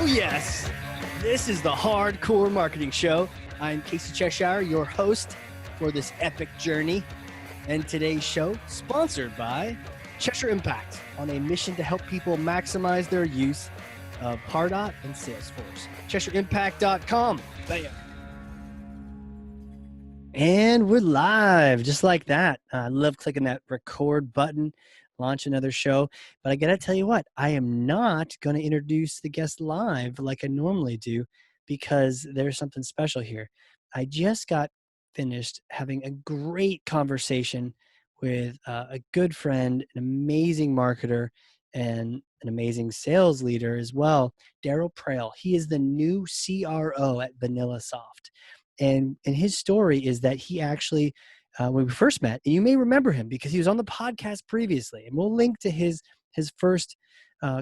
Oh yes, this is the Hardcore Marketing Show. I'm Casey Cheshire, your host for this epic journey. And today's show, sponsored by Cheshire Impact, on a mission to help people maximize their use of Pardot and Salesforce. CheshireImpact.com. Bam. And we're live, just like that. I love clicking that record button, launch another show. But I got to tell you what, I am not going to introduce the guest live like I normally do because there's something special here. I just got finished having a great conversation with a good friend, an amazing marketer, and an amazing sales leader as well, Darryl Praill. He is the new CRO at VanillaSoft. And his story is that he actually, when we first met, and you may remember him because he was on the podcast previously, and we'll link to his first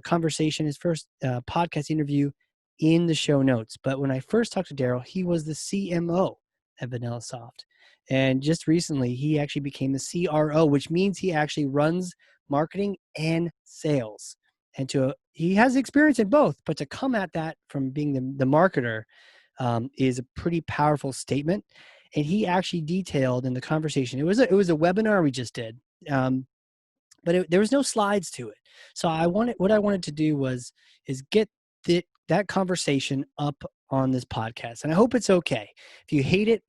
conversation, his first podcast interview in the show notes. But when I first talked to Darryl, he was the CMO at VanillaSoft. And just recently, he actually became the CRO, which means he actually runs marketing and sales. And he has experience in both, but to come at that from being the marketer is a pretty powerful statement. And he actually detailed in the conversation, it was a webinar we just did, but there was no slides to it. So what I wanted to do is get that conversation up on this podcast. And I hope it's okay. If you hate it,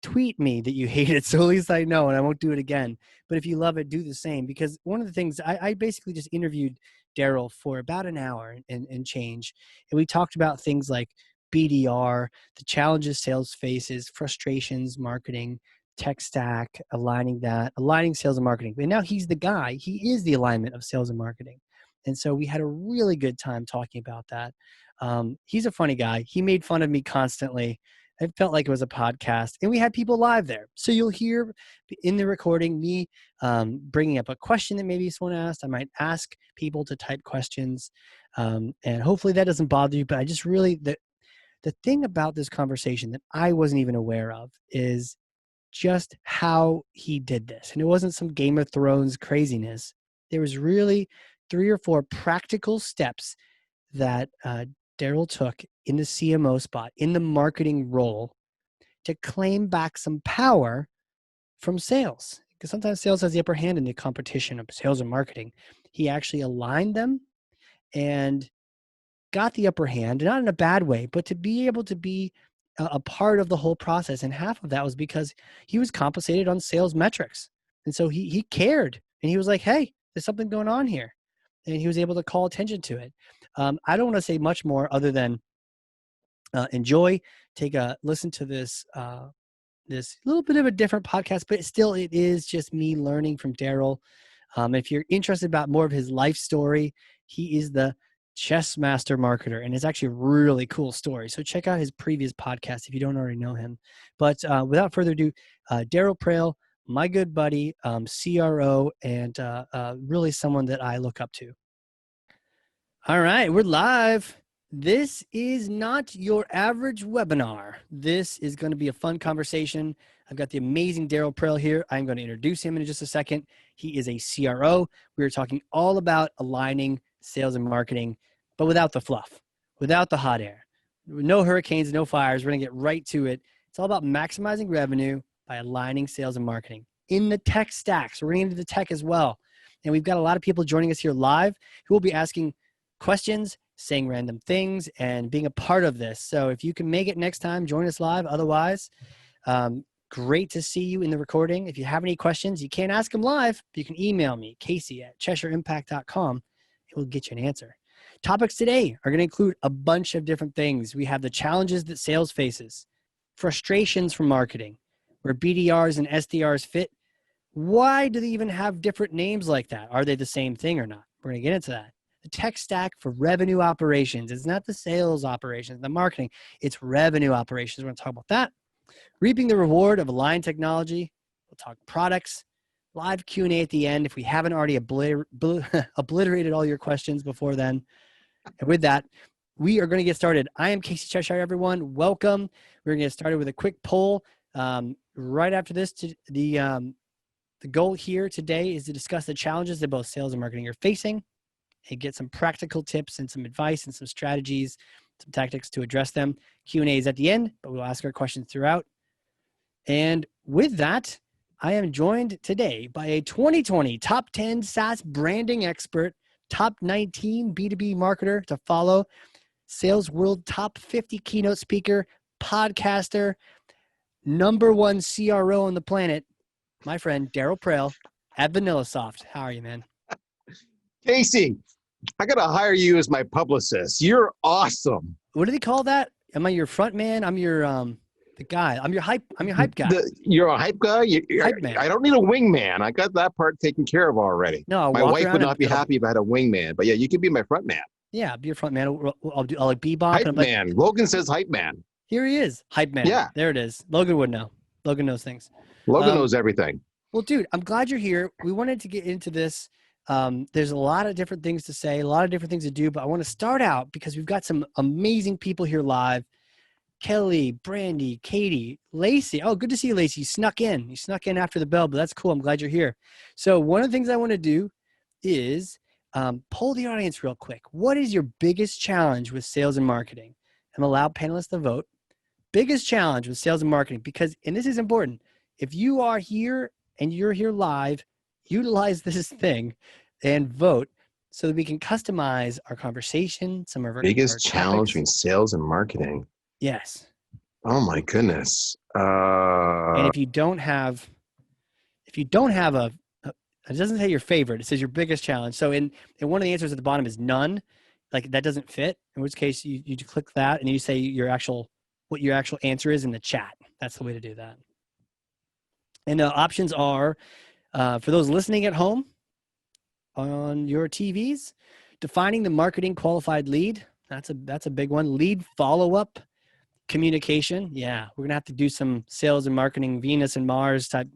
tweet me that you hate it, so at least I know and I won't do it again. But if you love it, do the same. Because one of the things, I basically just interviewed Darryl for about an hour and change. And we talked about things like BDR, the challenges sales faces, frustrations, marketing, tech stack, aligning sales and marketing. And now he's the guy. He is the alignment of sales and marketing. And so we had a really good time talking about that. He's a funny guy. He made fun of me constantly. It felt like it was a podcast, and we had people live there. So you'll hear in the recording me bringing up a question that maybe someone asked. I might ask people to type questions, and hopefully that doesn't bother you. But I just really, the thing about this conversation that I wasn't even aware of is just how he did this. And it wasn't some Game of Thrones craziness. There was really 3 or 4 practical steps that Darryl took in the CMO spot, in the marketing role, to claim back some power from sales. Because sometimes sales has the upper hand in the competition of sales and marketing. He actually aligned them and got the upper hand, not in a bad way, but to be able to be a part of the whole process. And half of that was because he was compensated on sales metrics. And so he cared. And he was like, hey, there's something going on here. And he was able to call attention to it. I don't want to say much more other than enjoy, take a listen to this little bit of a different podcast, but still it is just me learning from Darryl. If you're interested about more of his life story, he is the chess master marketer, and it's actually a really cool story. So check out his previous podcast if you don't already know him. But without further ado, Darryl Praill, my good buddy, CRO, and really someone that I look up to. All right, we're live. This is not your average webinar. This is going to be a fun conversation. I've got the amazing Darryl Praill here. I'm going to introduce him in just a second. He is a CRO. We are talking all about aligning sales and marketing, but without the fluff, without the hot air. No hurricanes, no fires. We're going to get right to it. It's all about maximizing revenue by aligning sales and marketing in the tech stack. So we're going into the tech as well. And we've got a lot of people joining us here live who will be asking questions, saying random things, and being a part of this. So if you can make it next time, join us live. Otherwise, great to see you in the recording. If you have any questions, you can't ask them live. You can email me, Casey@CheshireImpact.com. It will get you an answer. Topics today are going to include a bunch of different things. We have the challenges that sales faces, frustrations from marketing, where BDRs and SDRs fit. Why do they even have different names like that? Are they the same thing or not? We're going to get into that. The tech stack for revenue operations. It's not the sales operations, the marketing. It's revenue operations. We're going to talk about that. Reaping the reward of aligned technology. We'll talk products. Live Q&A at the end if we haven't already obliterated all your questions before then. And with that, we are going to get started. I am Casey Cheshire, everyone. Welcome. We're going to get started with a quick poll. Right after this, the goal here today is to discuss the challenges that both sales and marketing are facing and get some practical tips and some advice and some strategies some tactics to address them. Q&A is at the end, but we'll ask our questions throughout. And with that, I am joined today by a 2020 top 10 SaaS branding expert, top 19 B2B marketer to follow, Sales World top 50 keynote speaker, podcaster, #1 CRO on the planet, my friend Darryl Praill at VanillaSoft. How are you, man? Casey, I got to hire you as my publicist. You're awesome. What do they call that? Am I your front man? I'm your the guy. I'm your hype guy. You're a hype guy? Hype man. I don't need a wingman. I got that part taken care of already. No, I'll my walk wife around would and not be happy if I had a like but yeah, you can be my front man. Yeah, be your front man. I'll like bebop. Hype and I'm like, man. Logan says hype man. here he is. Hype man. Yeah. There it is. Logan would know. Logan knows things. Logan knows everything. Well, dude, I'm glad you're here. We wanted to get into this. There's a lot of different things to say, a lot of different things to do, but I want to start out because we've got some amazing people here live. Kelly, Brandy, Katie, Lacey. Oh, good to see you, Lacey. You snuck in. You snuck in after the bell, but that's cool. I'm glad you're here. So one of the things I want to do is poll the audience real quick. What is your biggest challenge with sales and marketing? And allow panelists to vote. Biggest challenge with sales and marketing, because, and this is important, if you are here and you're here live, utilize this thing and vote so that we can customize our conversation, some of our biggest challenge topics. in sales and marketing. Yes. Oh my goodness. And if you don't have it doesn't say your favorite, it says your biggest challenge. So in one of the answers at the bottom is none, like that doesn't fit, in which case you click that and you say what your actual answer is in the chat. That's the way to do that. And the options are, for those listening at home on your TVs, defining the marketing qualified lead. That's a big one. Lead follow-up, communication. Yeah, we're going to have to do some sales and marketing, Venus and Mars type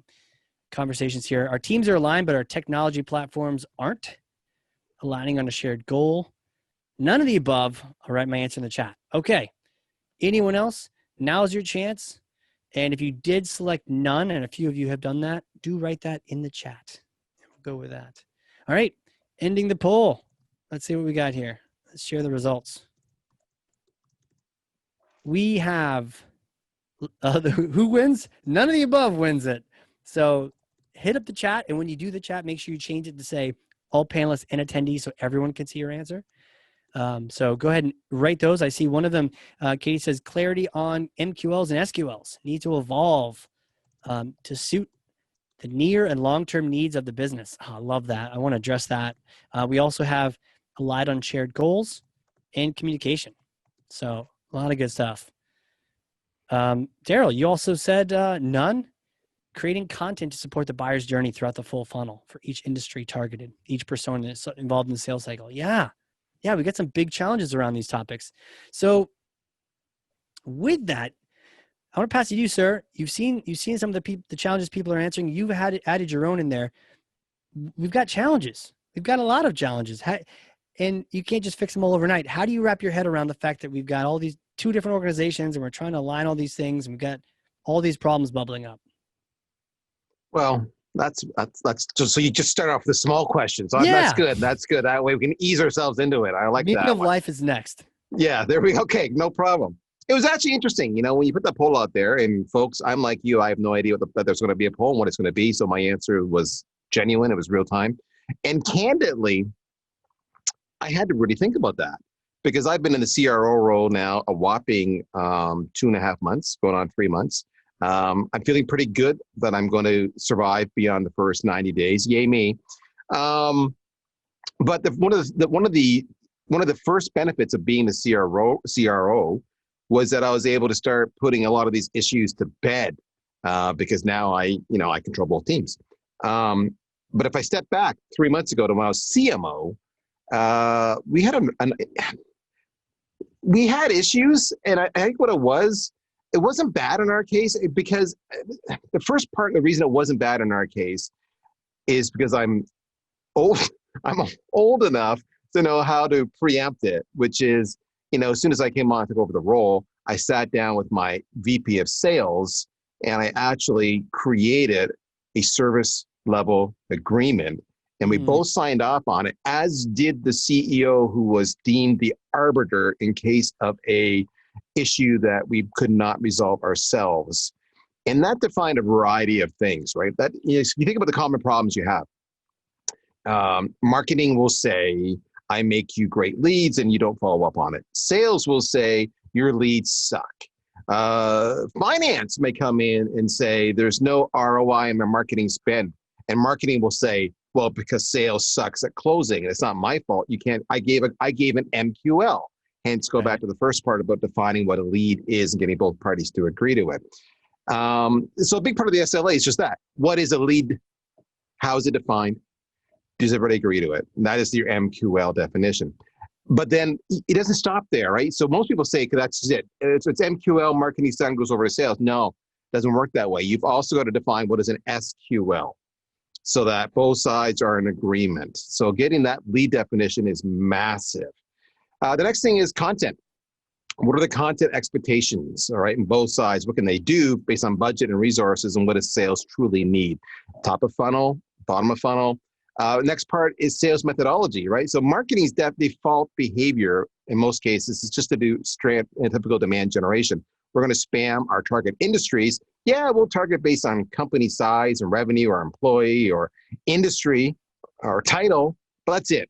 conversations here. Our teams are aligned, but our technology platforms aren't. Aligning on a shared goal. None of the above. I'll write my answer in the chat. Okay. Anyone else? Now's your chance. And if you did select none, and a few of you have done that, do write that in the chat. We'll go with that. All right. Ending the poll. Let's see what we got here. Let's share the results. We have who wins? None of the above wins it. So hit up the chat. And when you do the chat, make sure you change it to say all panelists and attendees so everyone can see your answer. So go ahead and write those. I see one of them, Katie says, clarity on MQLs and SQLs need to evolve to suit the near and long-term needs of the business. Oh, I love that. I want to address that. We also have a light on shared goals and communication. So a lot of good stuff. Darryl, you also said none. Creating content to support the buyer's journey throughout the full funnel for each industry targeted, each persona that's involved in the sales cycle. Yeah, we got some big challenges around these topics. So with that, I want to pass it to you, sir. You've seen some of the challenges people are answering. You've added your own in there. We've got challenges. We've got a lot of challenges. And you can't just fix them all overnight. How do you wrap your head around the fact that we've got all these two different organizations and we're trying to align all these things and we've got all these problems bubbling up? Well, that's just, so you just start off with small questions. So Yeah. That's good. That's good. That way we can ease ourselves into it. I like Meaning that. of life is next. Yeah, there we go. Okay, no problem. It was actually interesting, when you put that poll out there, and folks, I'm like you, I have no idea that there's going to be a poll and what it's going to be. So my answer was genuine. It was real time. And candidly, I had to really think about that because I've been in the CRO role now a whopping 2.5 months, going on 3 months. I'm feeling pretty good that I'm going to survive beyond the first 90 days. Yay me! But one of the first benefits of being a CRO was that I was able to start putting a lot of these issues to bed because now I control both teams. But if I step back 3 months ago to when I was CMO, we had issues, and I think what it wasn't bad in our case because the first part, the reason it wasn't bad in our case is because I'm old enough to know how to preempt it, which is, as soon as I came on and took over the role, I sat down with my VP of sales and I actually created a service level agreement And we both signed off on it, as did the CEO, who was deemed the arbiter in case of a issue that we could not resolve ourselves. And that defined a variety of things, right? That is, if you think about the common problems you have, marketing will say, I make you great leads and you don't follow up on it. Sales will say, your leads suck. Finance may come in and say, there's no ROI in my marketing spend. And marketing will say, well, because sales sucks at closing and it's not my fault. You can't, I gave an MQL. Hence, go back to the first part about defining what a lead is and getting both parties to agree to it. So a big part of the SLA is just that. What is a lead? How is it defined? Does everybody agree to it? And that is your MQL definition. But then it doesn't stop there, right? So most people say, that's it. It's MQL, marketing done, goes over to sales. No, it doesn't work that way. You've also got to define what is an SQL so that both sides are in agreement. So getting that lead definition is massive. The next thing is content. What are the content expectations, all right, in both sides? What can they do based on budget and resources, and what does sales truly need? Top of funnel, bottom of funnel. Next part is sales methodology, right? So marketing's default behavior in most cases is just to do straight and typical demand generation. We're going to spam our target industries. Yeah, we'll target based on company size and revenue or employee or industry or title, but that's it.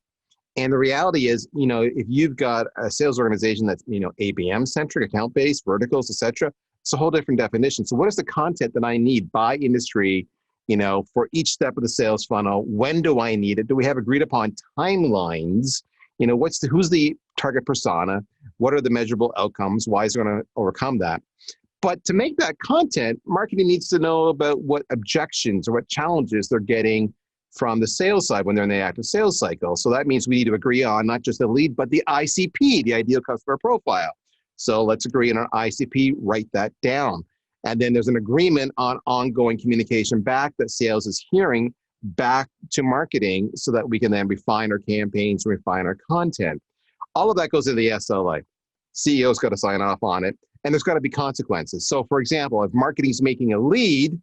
And the reality is, if you've got a sales organization that's, ABM centric, account based, verticals, et cetera, it's a whole different definition. So what is the content that I need by industry, for each step of the sales funnel? When do I need it? Do we have agreed upon timelines? Who's the target persona? What are the measurable outcomes? Why is it going to overcome that? But to make that content, marketing needs to know about what objections or what challenges they're getting from the sales side when they're in the active sales cycle. So that means we need to agree on not just the lead, but the ICP, the ideal customer profile. So let's agree on an ICP, write that down. And then there's an agreement on ongoing communication back that sales is hearing back to marketing so that we can then refine our campaigns, refine our content. All of that goes into the SLA. CEO's got to sign off on it, and there's got to be consequences. So for example, if marketing's making a lead,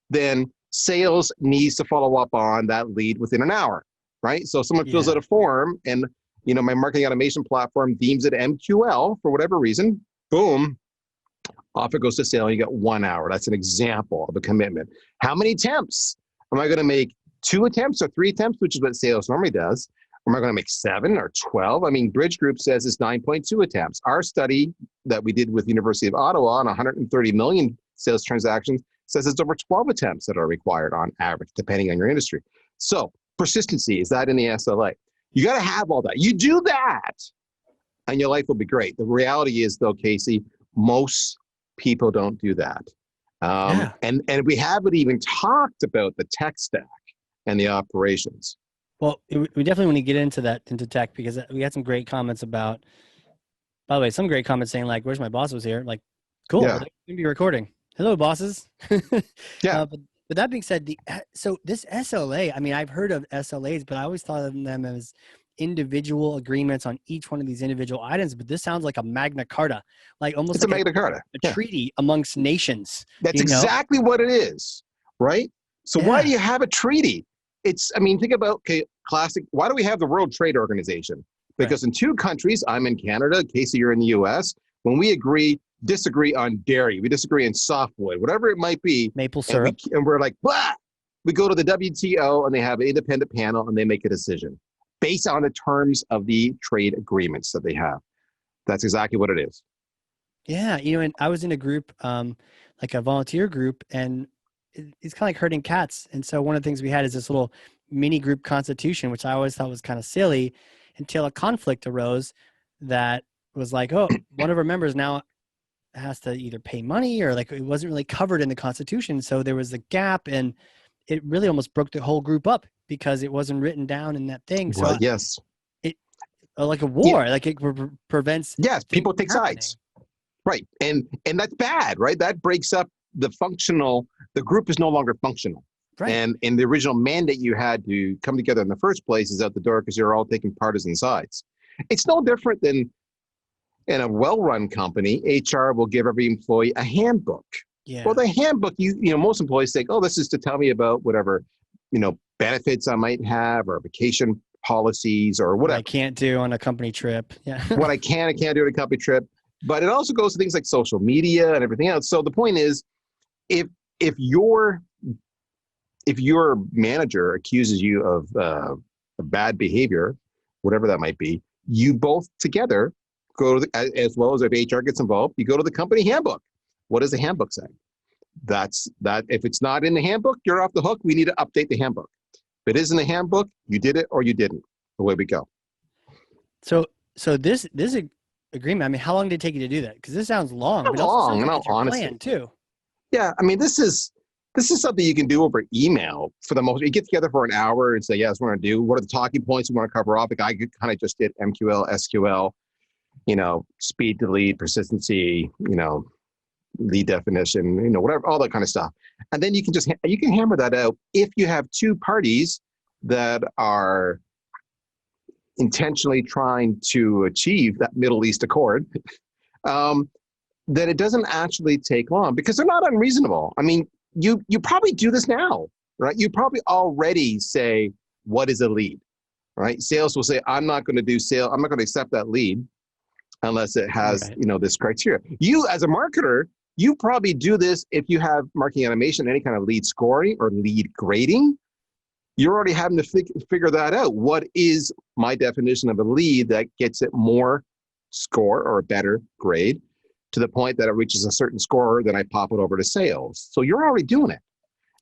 then sales needs to follow up on that lead within an hour, right? So if someone fills out a form and, my marketing automation platform deems it MQL for whatever reason, boom, off it goes to sale. You got 1 hour. That's an example of a commitment. How many attempts? Am I going to make 2 attempts or 3 attempts, which is what sales normally does? Or am I going to make 7 or 12? I mean, Bridge Group says it's 9.2 attempts. Our study that we did with the University of Ottawa on 130 million sales transactions says it's over 12 attempts that are required on average, depending on your industry. So persistency, is that in the SLA? You got to have all that. You do that, and your life will be great. The reality is, though, Casey, most people don't do that. And we haven't even talked about the tech stack and the operations. Well, we definitely want to get into tech, because we had some great comments about, by the way, some great comments saying like, where's my boss was here? Like, cool, we're going to be recording. Hello, bosses. But that being said, so this SLA, I mean, I've heard of SLAs, but I always thought of them as individual agreements on each one of these individual items. But this sounds like a Magna Carta, like almost it's like a Magna Carta, a treaty amongst nations. That's exactly what it is, right? So why do you have a treaty? Think about, classic, why do we have the World Trade Organization? Because in 2 countries, I'm in Canada, Casey, you're in the US, when we disagree on dairy, we disagree on softwood, whatever it might be. Maple syrup. And we're like, blah! We go to the WTO and they have an independent panel and they make a decision based on the terms of the trade agreements that they have. That's exactly what it is. Yeah. And I was in a group, like a volunteer group, and it's kind of like herding cats. And so one of the things we had is this little mini group constitution, which I always thought was kind of silly, until a conflict arose that was like, oh, one of our members now has to either pay money, or like it wasn't really covered in the constitution. So there was a gap, and it really almost broke the whole group up because it wasn't written down in that thing. So yes. It like a war, like it prevents. Yes. People take sides. Right. And that's bad, right? That breaks up the group is no longer functional. Right. And the original mandate you had to come together in the first place is out the door because you're all taking partisan sides. It's no different than in a well-run company. HR will give every employee a handbook. Yeah. Well, the handbook, most employees think, oh, this is to tell me about whatever, benefits I might have or vacation policies or What whatever. I can't do on a company trip. Yeah. What I can and can't do on a company trip. But it also goes to things like social media and everything else. So the point is, if your manager accuses you of bad behavior, whatever that might be, you both together go to as well as if HR gets involved, you go to the company handbook. What does the handbook say? That's that. If it's not in the handbook, you're off the hook. We need to update the handbook. If it is in the handbook, you did it or you didn't. Away we go. So this agreement, I mean, how long did it take you to do that? Because this sounds long, Not but it also long, sounds like no, it's your honestly. plan too. Yeah, I mean, this is something you can do over email for the most. You get together for an hour and say, "Yeah, that's what we're going to do. What are the talking points we want to cover off?" Like I kind of just did MQL, SQL, speed to lead, persistency, lead definition, whatever, all that kind of stuff. And then you can hammer that out if you have two parties that are intentionally trying to achieve that Middle East accord. That it doesn't actually take long because they're not unreasonable. I mean, you probably do this now, right? You probably already say, what is a lead, right? Sales will say, I'm not going to do sale. I'm not going to accept that lead unless it has, Right. this criteria. You as a marketer, you probably do this if you have marketing automation, any kind of lead scoring or lead grading. You're already having to figure that out. What is my definition of a lead that gets it more score or a better grade to the point that it reaches a certain score, then I pop it over to sales. So you're already doing it.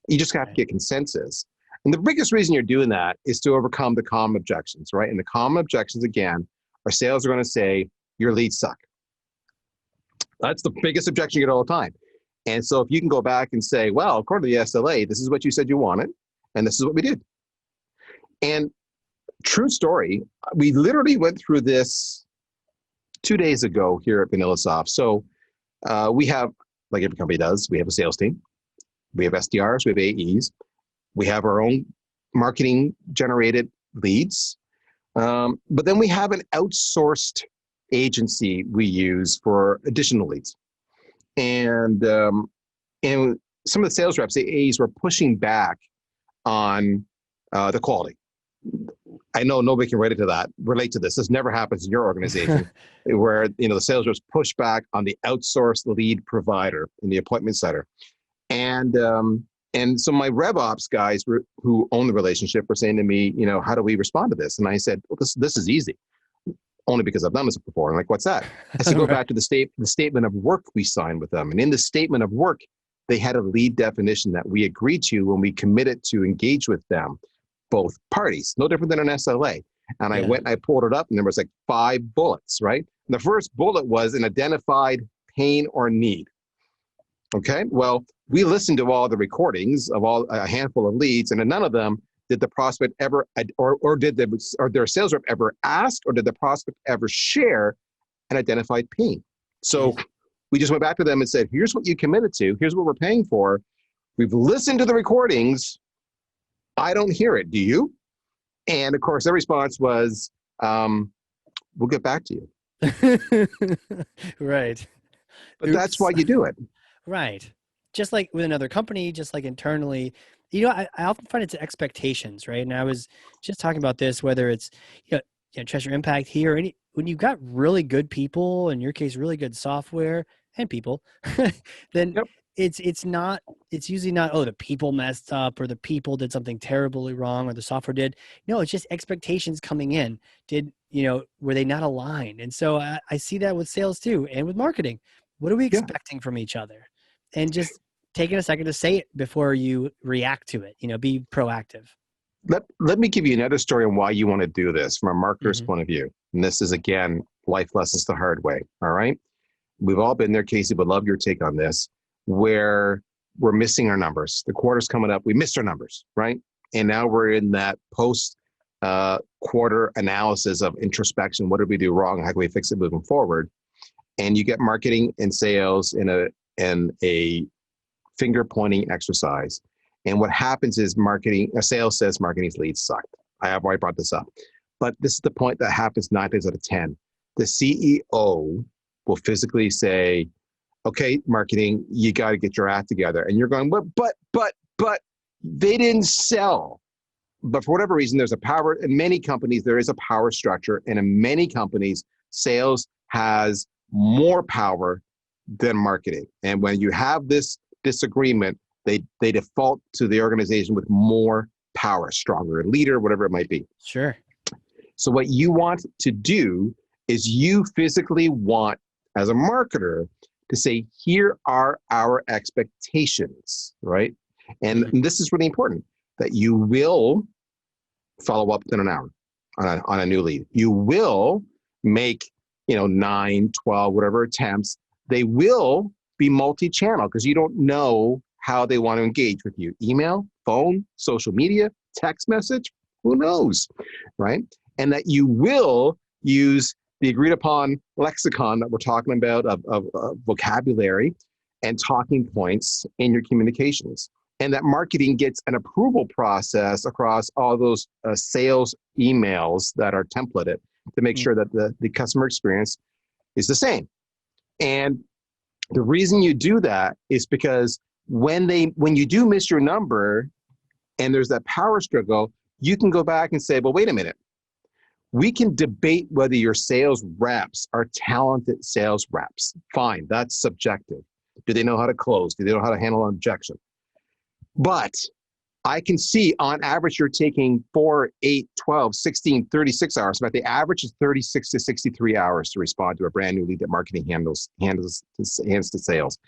You just have to get consensus. And the biggest reason you're doing that is to overcome the common objections, right? And the common objections, again, our sales are going to say, your leads suck. That's the biggest objection you get all the time. And so if you can go back and say, well, according to the SLA, this is what you said you wanted, and this is what we did. And true story, we literally went through this 2 days ago here at VanillaSoft. So we have, like every company does, we have a sales team. We have SDRs, we have AEs. We have our own marketing generated leads. But then we have an outsourced agency we use for additional leads. And some of the sales reps, the AEs, were pushing back on the quality. I know nobody can relate to this. This never happens in your organization where, the sales reps push back on the outsourced lead provider in the appointment center. And so my RevOps guys who own the relationship were saying to me, how do we respond to this? And I said, well, this is easy, only because I've done this before. I'm like, what's that? I said, go back to the statement of work we signed with them. And in the statement of work, they had a lead definition that we agreed to when we committed to engage with them, both parties, no different than an SLA. And I went and I pulled it up and there was like 5 bullets, right? And the first bullet was an identified pain or need. Okay, well, we listened to all the recordings of a handful of leads, and in none of them did the prospect ever, or their sales rep ever ask, or did the prospect ever share an identified pain? So we just went back to them and said, here's what you committed to, here's what we're paying for. We've listened to the recordings. I don't hear it. Do you? And of course, their response was, we'll get back to you. Right. But that's why you do it. Right. Just like with another company, just like internally, I often find it's expectations, right? And I was just talking about this, whether it's, Treasure Impact here, when you've got really good people, in your case, really good software and people, then it's usually not, oh, the people messed up or the people did something terribly wrong or the software did. No, it's just expectations coming in. Were they not aligned? And so I see that with sales too, and with marketing. What are we expecting from each other? And just taking a second to say it before you react to it, be proactive. Let me give you another story on why you want to do this from a marketer's point of view. And this is, again, life lessons the hard way. All right. We've all been there, Casey, would love your take on this, where we're missing our numbers. The quarter's coming up. We missed our numbers, right? And now we're in that post quarter analysis of introspection. What did we do wrong? How can we fix it moving forward? And you get marketing and sales in a finger pointing exercise. And what happens is sales says marketing's leads sucked. I have already brought this up. But this is the point that happens 9 times out of 10. The CEO will physically say, okay, marketing, you got to get your act together. And you're going, but they didn't sell. But for whatever reason, there's a power, in many companies, there is a power structure. And in many companies, sales has more power than marketing. And when you have this disagreement, they default to the organization with more power, stronger leader, whatever it might be. Sure. So what you want to do is you physically want, as a marketer, to say, here are our expectations, right? And this is really important, that you will follow up within an hour on a new lead. You will make, 9, 12, whatever attempts. They will be multi-channel because you don't know how they want to engage with you. Email, phone, social media, text message, who knows, right? And that you will use the agreed upon lexicon that we're talking about of vocabulary and talking points in your communications. And that marketing gets an approval process across all those sales emails that are templated to make sure that the customer experience is the same. And the reason you do that is because when you do miss your number and there's that power struggle, you can go back and say, well, wait a minute. We can debate whether your sales reps are talented sales reps. Fine, that's subjective. Do they know how to close? Do they know how to handle an objection? But I can see on average you're taking 4, 8, 12, 16, 36 hours. But the average is 36 to 63 hours to respond to a brand new lead that marketing hands to sales.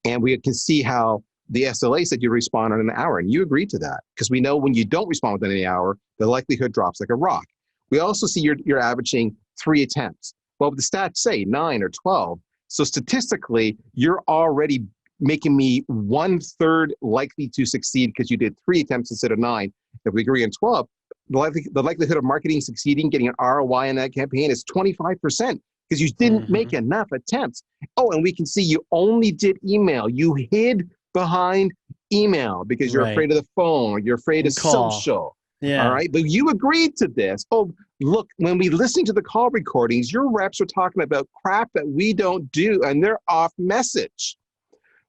And we can see how the SLA said you respond in an hour, and you agreed to that because we know when you don't respond within an hour, the likelihood drops like a rock. We also see you're averaging 3 attempts. Well, the stats say 9 or 12. So statistically, you're already making me 1/3 likely to succeed because you did 3 attempts instead of 9. If we agree on 12, the likelihood of marketing succeeding, getting an ROI in that campaign is 25% because you didn't make enough attempts. Oh, and we can see you only did email. You hid behind email because you're afraid of the phone, you're afraid of social. Yeah. All right. But you agreed to this. Oh, look, when we listen to the call recordings, your reps are talking about crap that we don't do and they're off message.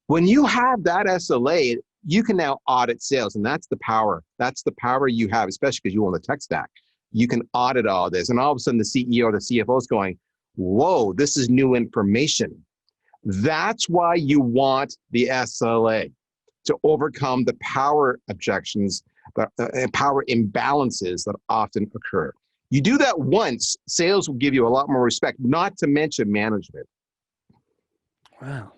When you have that SLA, you can now audit sales, and that's the power. That's the power you have, especially because you own the tech stack. You can audit all this, and all of a sudden the CEO or the CFO is going, whoa, this is new information. That's why you want the SLA, to overcome the power objections and power imbalances that often occur. You do that once, sales will give you a lot more respect, not to mention management. Wow.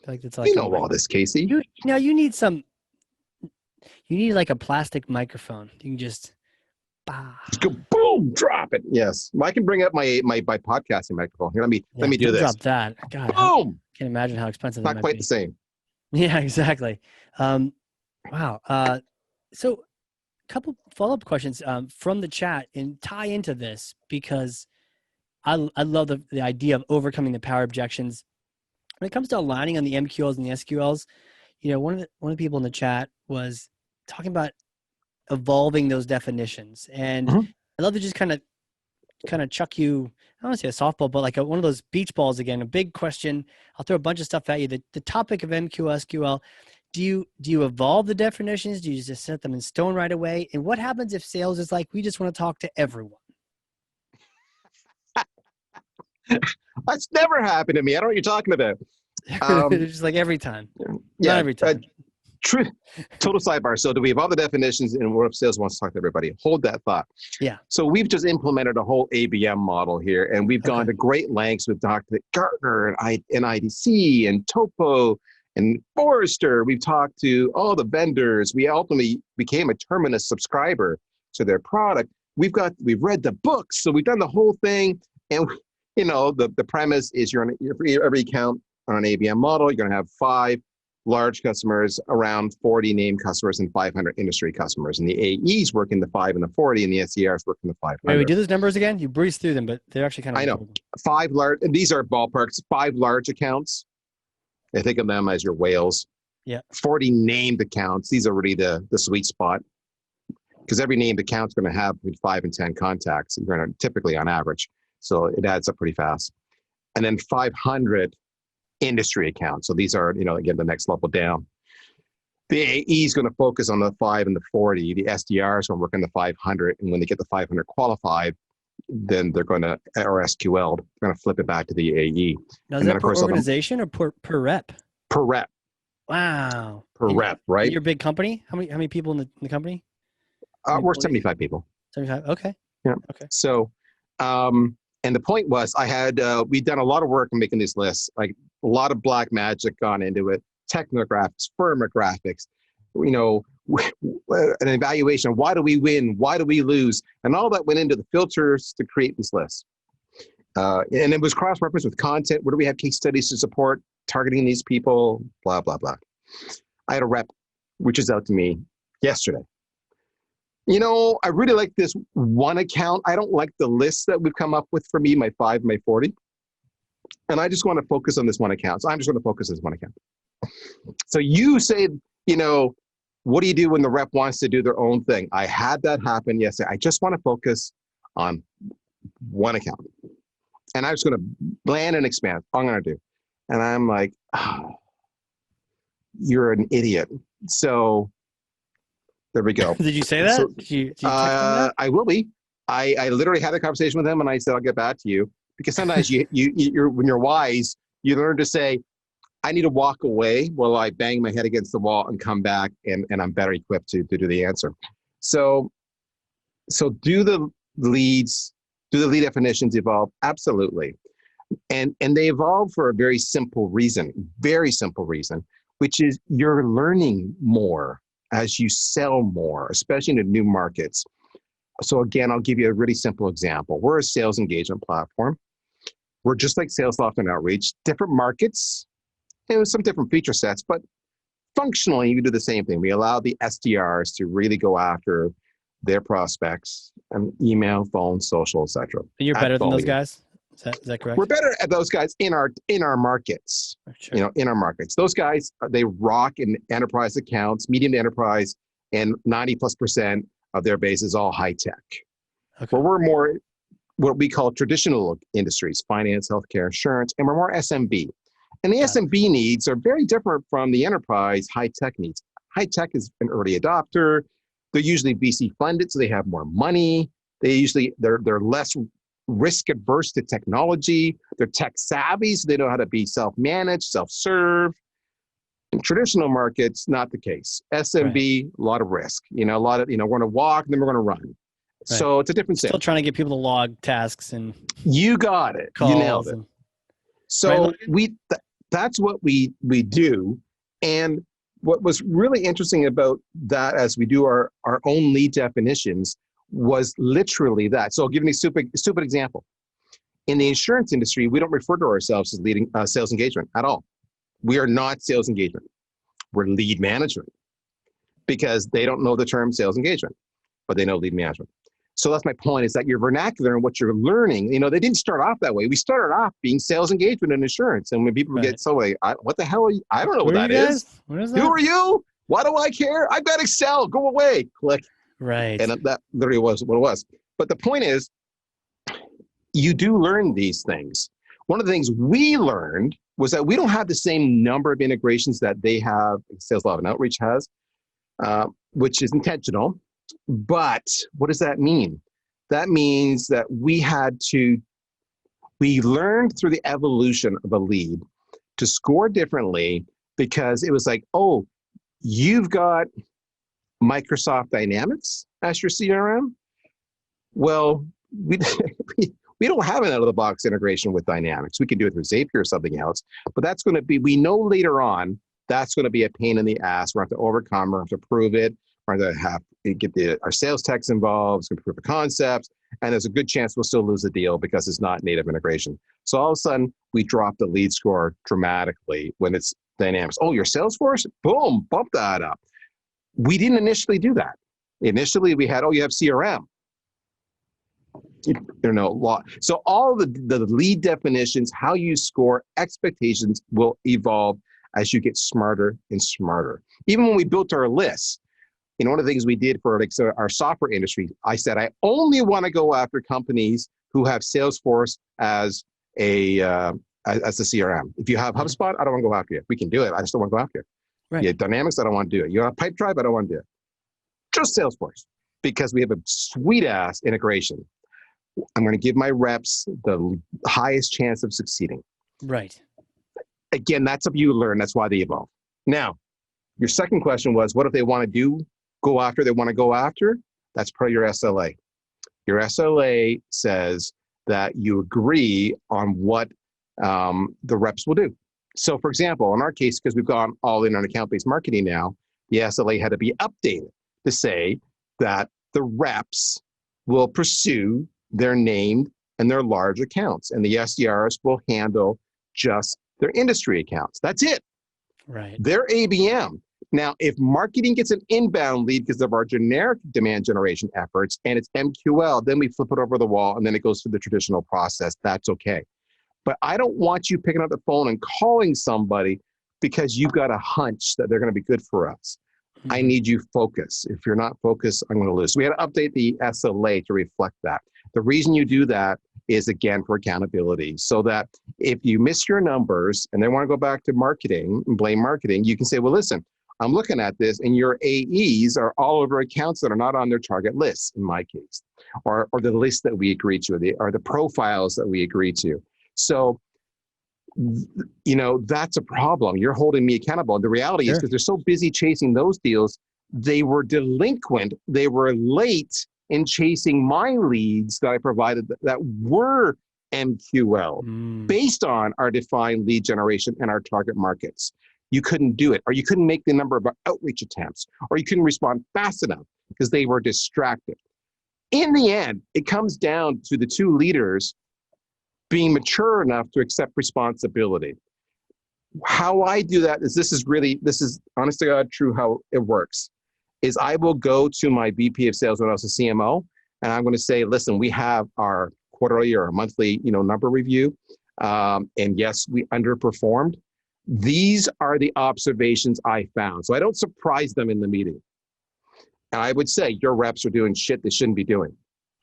Like it's you know all this, Casey. You need like a plastic microphone. You can just go boom, drop it. Yes. Well, I can bring up my podcasting microphone. Here, let me do this. Drop that. God, boom. I can't imagine how expensive that might be. Not quite the same. Yeah, exactly. Wow. So a couple follow-up questions from the chat and tie into this because I love the idea of overcoming the power objections. When it comes to aligning on the MQLs and the SQLs, one of the people in the chat was talking about evolving those definitions, and I love to just kind of chuck you, I don't want to say a softball, but like one of those beach balls again, a big question. I'll throw a bunch of stuff at you. The topic of MQL, SQL, do you evolve the definitions? Do you just set them in stone right away? And what happens if sales is like, we just want to talk to everyone? That's never happened to me. I don't know what you're talking about. Just like every time. Yeah, not every time. Total sidebar. So do we evolve the definitions and what if sales wants to talk to everybody? Hold that thought. Yeah. So we've just implemented a whole ABM model here, and we've gone to great lengths with Dr. Gartner and IDC and Topo and Forrester. We've talked to all the vendors. We ultimately became a Terminus subscriber to their product. We've read the books. So we've done the whole thing. And the premise is for every account on an ABM model, you're going to have 5 large customers, around 40 named customers, and 500 industry customers. And the AEs work in the 5 and the 40, and the SDRs work in the 500. Wait, we do those numbers again? You breeze through them, but they're actually kind of. I know. 5 large. These are ballparks. 5 large accounts. I think of them as your whales. Yeah. 40 named accounts. These are really the sweet spot, because every named account is going to have between 5 and 10 contacts. You're going to typically on average. So it adds up pretty fast. And then 500 industry accounts. So these are, again, the next level down. The AE is going to focus on the 5 and the 40. The SDR is going to work on the 500. And when they get the 500 qualified, then they're going to, or SQL, they're going to flip it back to the AE. Now, is And then, that of per course, organization or per rep? per rep, Wow. per rep, right? Your big company? How many people in the company? We're 75 people. 75. Okay. Yeah. Okay. So, and the point was, we'd done a lot of work in making these lists, like a lot of black magic gone into it, technographics, firmographics, you know, an evaluation. Why do we win? Why do we lose? And all that went into the filters to create this list. And it was cross-referenced with content. Where do we have case studies to support targeting these people? Blah, blah, blah. I had a rep reaches out to me yesterday. You know, I really like this one account. I don't like the list that we've come up with for me, my 5, my 40. And I just want to focus on this one account. So I'm just going to focus on this one account. So you say, you know, what do you do when the rep wants to do their own thing? I had that happen yesterday. I just want to focus on one account. And I'm just going to land and expand. All I'm going to do. And I'm like, oh, you're an idiot. So there we go. Did you say that? So, did you text him that? I will be. I literally had a conversation with him and I said, I'll get back to you. Because sometimes you're when you're wise, you learn to say, I need to walk away while I bang my head against the wall and come back and I'm better equipped to do the answer. So do the lead definitions evolve? Absolutely. And they evolve for a very simple reason, which is you're learning more as you sell more, especially in new markets. So again, I'll give you a really simple example. We're a sales engagement platform. We're just like SalesLoft and Outreach, different markets, and some different feature sets, but functionally, you do the same thing. We allow the SDRs to really go after their prospects and email, phone, social, etc. And you're better than those guys? Is that correct? We're better at those guys in our markets. Sure. You know, in our markets. Those guys, they rock in enterprise accounts, medium to enterprise, and 90+% of their base is all high tech. Okay. But we're more what we call traditional industries, finance, healthcare, insurance, and we're more SMB. And the SMB needs are very different from the enterprise high tech needs. High tech is an early adopter. They're usually VC funded, so they have more money. They're less risk adverse to technology. They're tech savvy, so they know how to be self-managed, self-serve. In traditional markets, not the case. SMB, right. A lot of risk. You know, we're going to walk, and then we're going to run. Right. So it's a different Still trying to get people to log tasks and you got it. You nailed it. So right, that's what we do. And what was really interesting about that as we do our own lead definitions was literally that. So I'll give you a stupid example. In the insurance industry, we don't refer to ourselves as leading sales engagement at all. We are not sales engagement. We're lead management because they don't know the term sales engagement, but they know lead management. So that's my point, is that your vernacular and what you're learning, you know, they didn't start off that way. We started off being sales engagement and insurance. And when people get so like, what the hell are you? I don't know what that is. What is that? Who are you? Why do I care? I've got Excel. Go away. Click. Right. And that literally was what it was. But the point is, you do learn these things. One of the things we learned was that we don't have the same number of integrations that they have, SalesLoft and Outreach has, which is intentional. But what does that mean? That means that we learned through the evolution of a lead to score differently because it was like, oh, you've got Microsoft Dynamics as your CRM? Well, we don't have an out-of-the-box integration with Dynamics. We can do it through Zapier or something else, but that's going to be, we know later on, that's going to be a pain in the ass. We're going to have to overcome, we're going to have to prove it. We're going to have to get our sales techs involved, it's going to prove the concepts, and there's a good chance we'll still lose the deal because it's not native integration. So all of a sudden, we drop the lead score dramatically when it's Dynamics. Oh, your Salesforce? Boom, bump that up. We didn't initially do that. Initially, we had, oh, you have CRM. So all the lead definitions, how you score, expectations will evolve as you get smarter and smarter. Even when we built our lists, one of the things we did for our software industry, I said, I only want to go after companies who have Salesforce as a CRM. If you have HubSpot, I don't want to go after you. We can do it. I just don't want to go after you. Right. You have Dynamics, I don't want to do it. You have Pipedrive, I don't want to do it. Just Salesforce, because we have a sweet ass integration. I'm going to give my reps the highest chance of succeeding. Right. Again, that's up you to learn. That's why they evolve. Now, your second question was, what if they want to go after, they want to go after? That's part of your SLA. Your SLA says that you agree on what the reps will do. So for example, in our case, because we've gone all in on account-based marketing now, the SLA had to be updated to say that the reps will pursue their named and their large accounts, and the SDRs will handle just their industry accounts. That's it. Right. They're ABM. Now, if marketing gets an inbound lead because of our generic demand generation efforts and it's MQL, then we flip it over the wall and then it goes through the traditional process. That's okay. But I don't want you picking up the phone and calling somebody because you've got a hunch that they're going to be good for us. Mm-hmm. I need you focused. If you're not focused, I'm going to lose. We had to update the SLA to reflect that. The reason you do that is, again, for accountability, so that if you miss your numbers and they want to go back to marketing and blame marketing, you can say, well, listen, I'm looking at this and your AEs are all over accounts that are not on their target list, in my case, or the list that we agree to, or the profiles that we agree to. So, that's a problem. You're holding me accountable. And the reality is, because they're so busy chasing those deals, they were delinquent. They were late in chasing my leads that I provided that were MQL based on our defined lead generation and our target markets. You couldn't do it, or you couldn't make the number of outreach attempts, or you couldn't respond fast enough because they were distracted. In the end, it comes down to the two leaders being mature enough to accept responsibility. How I do that is, this is honest to God true how it works, is I will go to my VP of sales when I was a CMO, and I'm going to say, listen, we have our quarterly or monthly, number review. And yes, we underperformed. These are the observations I found. So I don't surprise them in the meeting. And I would say, your reps are doing shit they shouldn't be doing.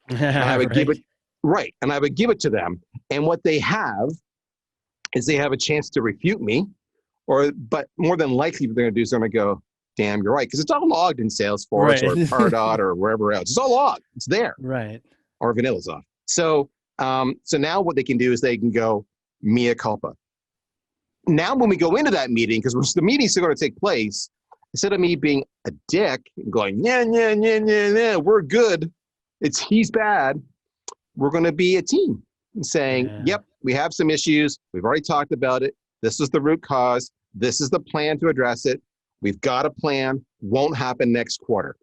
And I would give it, right. And I would give it to them. And what they have is they have a chance to refute me, but more than likely what they're going to do is they're going to go, damn, you're right. Because it's all logged in Salesforce or Pardot or wherever else. It's all logged. It's there. Right. Or VanillaSoft. So now what they can do is they can go, mea culpa. Now, when we go into that meeting, because the meeting's still going to take place, instead of me being a dick and going, yeah, we're good, he's bad, we're going to be a team and saying, yep, we have some issues. We've already talked about it. This is the root cause. This is the plan to address it. We've got a plan. Won't happen next quarter.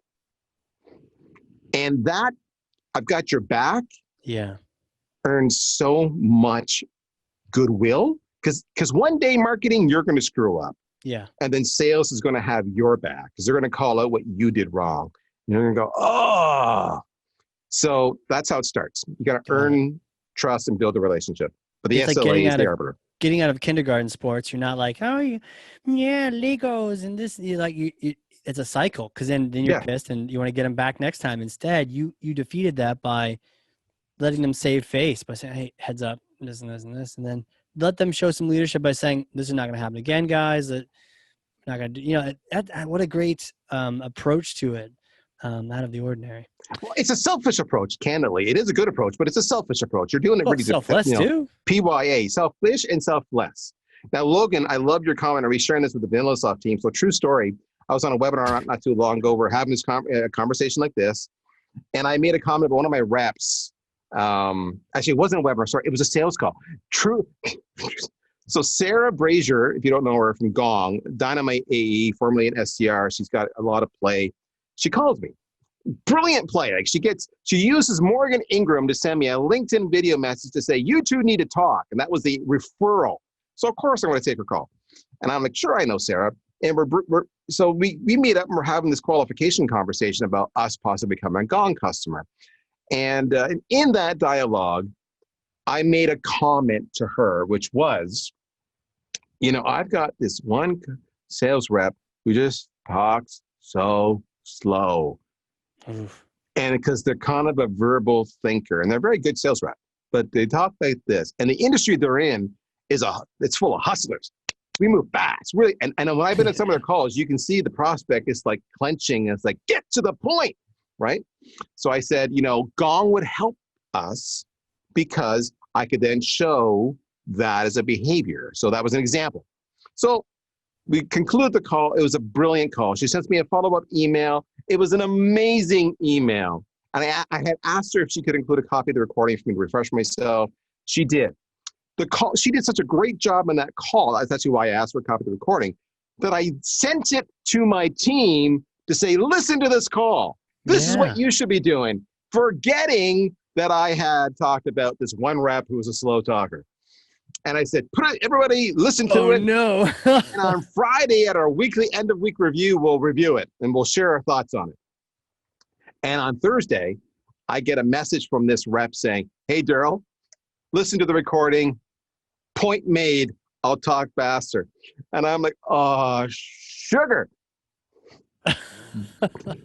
And that, I've got your back, earns so much goodwill. Because one day marketing, you're going to screw up. Yeah. And then sales is going to have your back because they're going to call out what you did wrong. And you're going to go, oh. So that's how it starts. You got to earn trust and build a relationship. But the SLA is the arbiter. Getting out of kindergarten sports, you're not like, Legos and this. It's a cycle, because then you're pissed and you want to get them back next time. Instead, you defeated that by letting them save face by saying, hey, heads up, this and this and this, and then let them show some leadership by saying, this is not going to happen again, guys. That not going to do, what a great approach to it, out of the ordinary. Well, it's a selfish approach, candidly. It is a good approach, but it's a selfish approach. You're doing it really selfless too. PYA, selfish and selfless. Now, Logan, I love your comment. Are we sharing this with the VanillaSoft team? So true story. I was on a webinar not too long ago. We're having this conversation like this. And I made a comment about one of my reps. Actually, it wasn't a webinar, sorry. It was a sales call. True. So Sarah Brazier, if you don't know her from Gong, Dynamite AE, formerly an SDR, she's got a lot of play. She calls me. Brilliant play. Like she uses Morgan Ingram to send me a LinkedIn video message to say, you two need to talk. And that was the referral. So of course I'm going to take her call. And I'm like, sure, I know Sarah. And so we meet up and we're having this qualification conversation about us possibly becoming a Gong customer. And in that dialogue, I made a comment to her, which was, I've got this one sales rep who just talks so slow. Oof. And because they're kind of a verbal thinker, and they're a very good sales rep, but they talk like this. And the industry they're in it's full of hustlers. We move fast, really. And when I've been at some of their calls, you can see the prospect is like clenching. It's like, get to the point, right? So I said, Gong would help us because I could then show that as a behavior. So that was an example. So we concluded the call. It was a brilliant call. She sends me a follow-up email. It was an amazing email. And I had asked her if she could include a copy of the recording for me to refresh myself. She did. She did such a great job on that call. That's actually why I asked for a copy of the recording, that I sent it to my team to say, listen to this call. This is what you should be doing. Forgetting that I had talked about this one rep who was a slow talker. And I said, everybody listen to it. No. And on Friday at our weekly end of week review, we'll review it and we'll share our thoughts on it. And on Thursday, I get a message from this rep saying, hey, Darryl, listen to the recording. Point made. I'll talk faster. And I'm like, oh, sugar.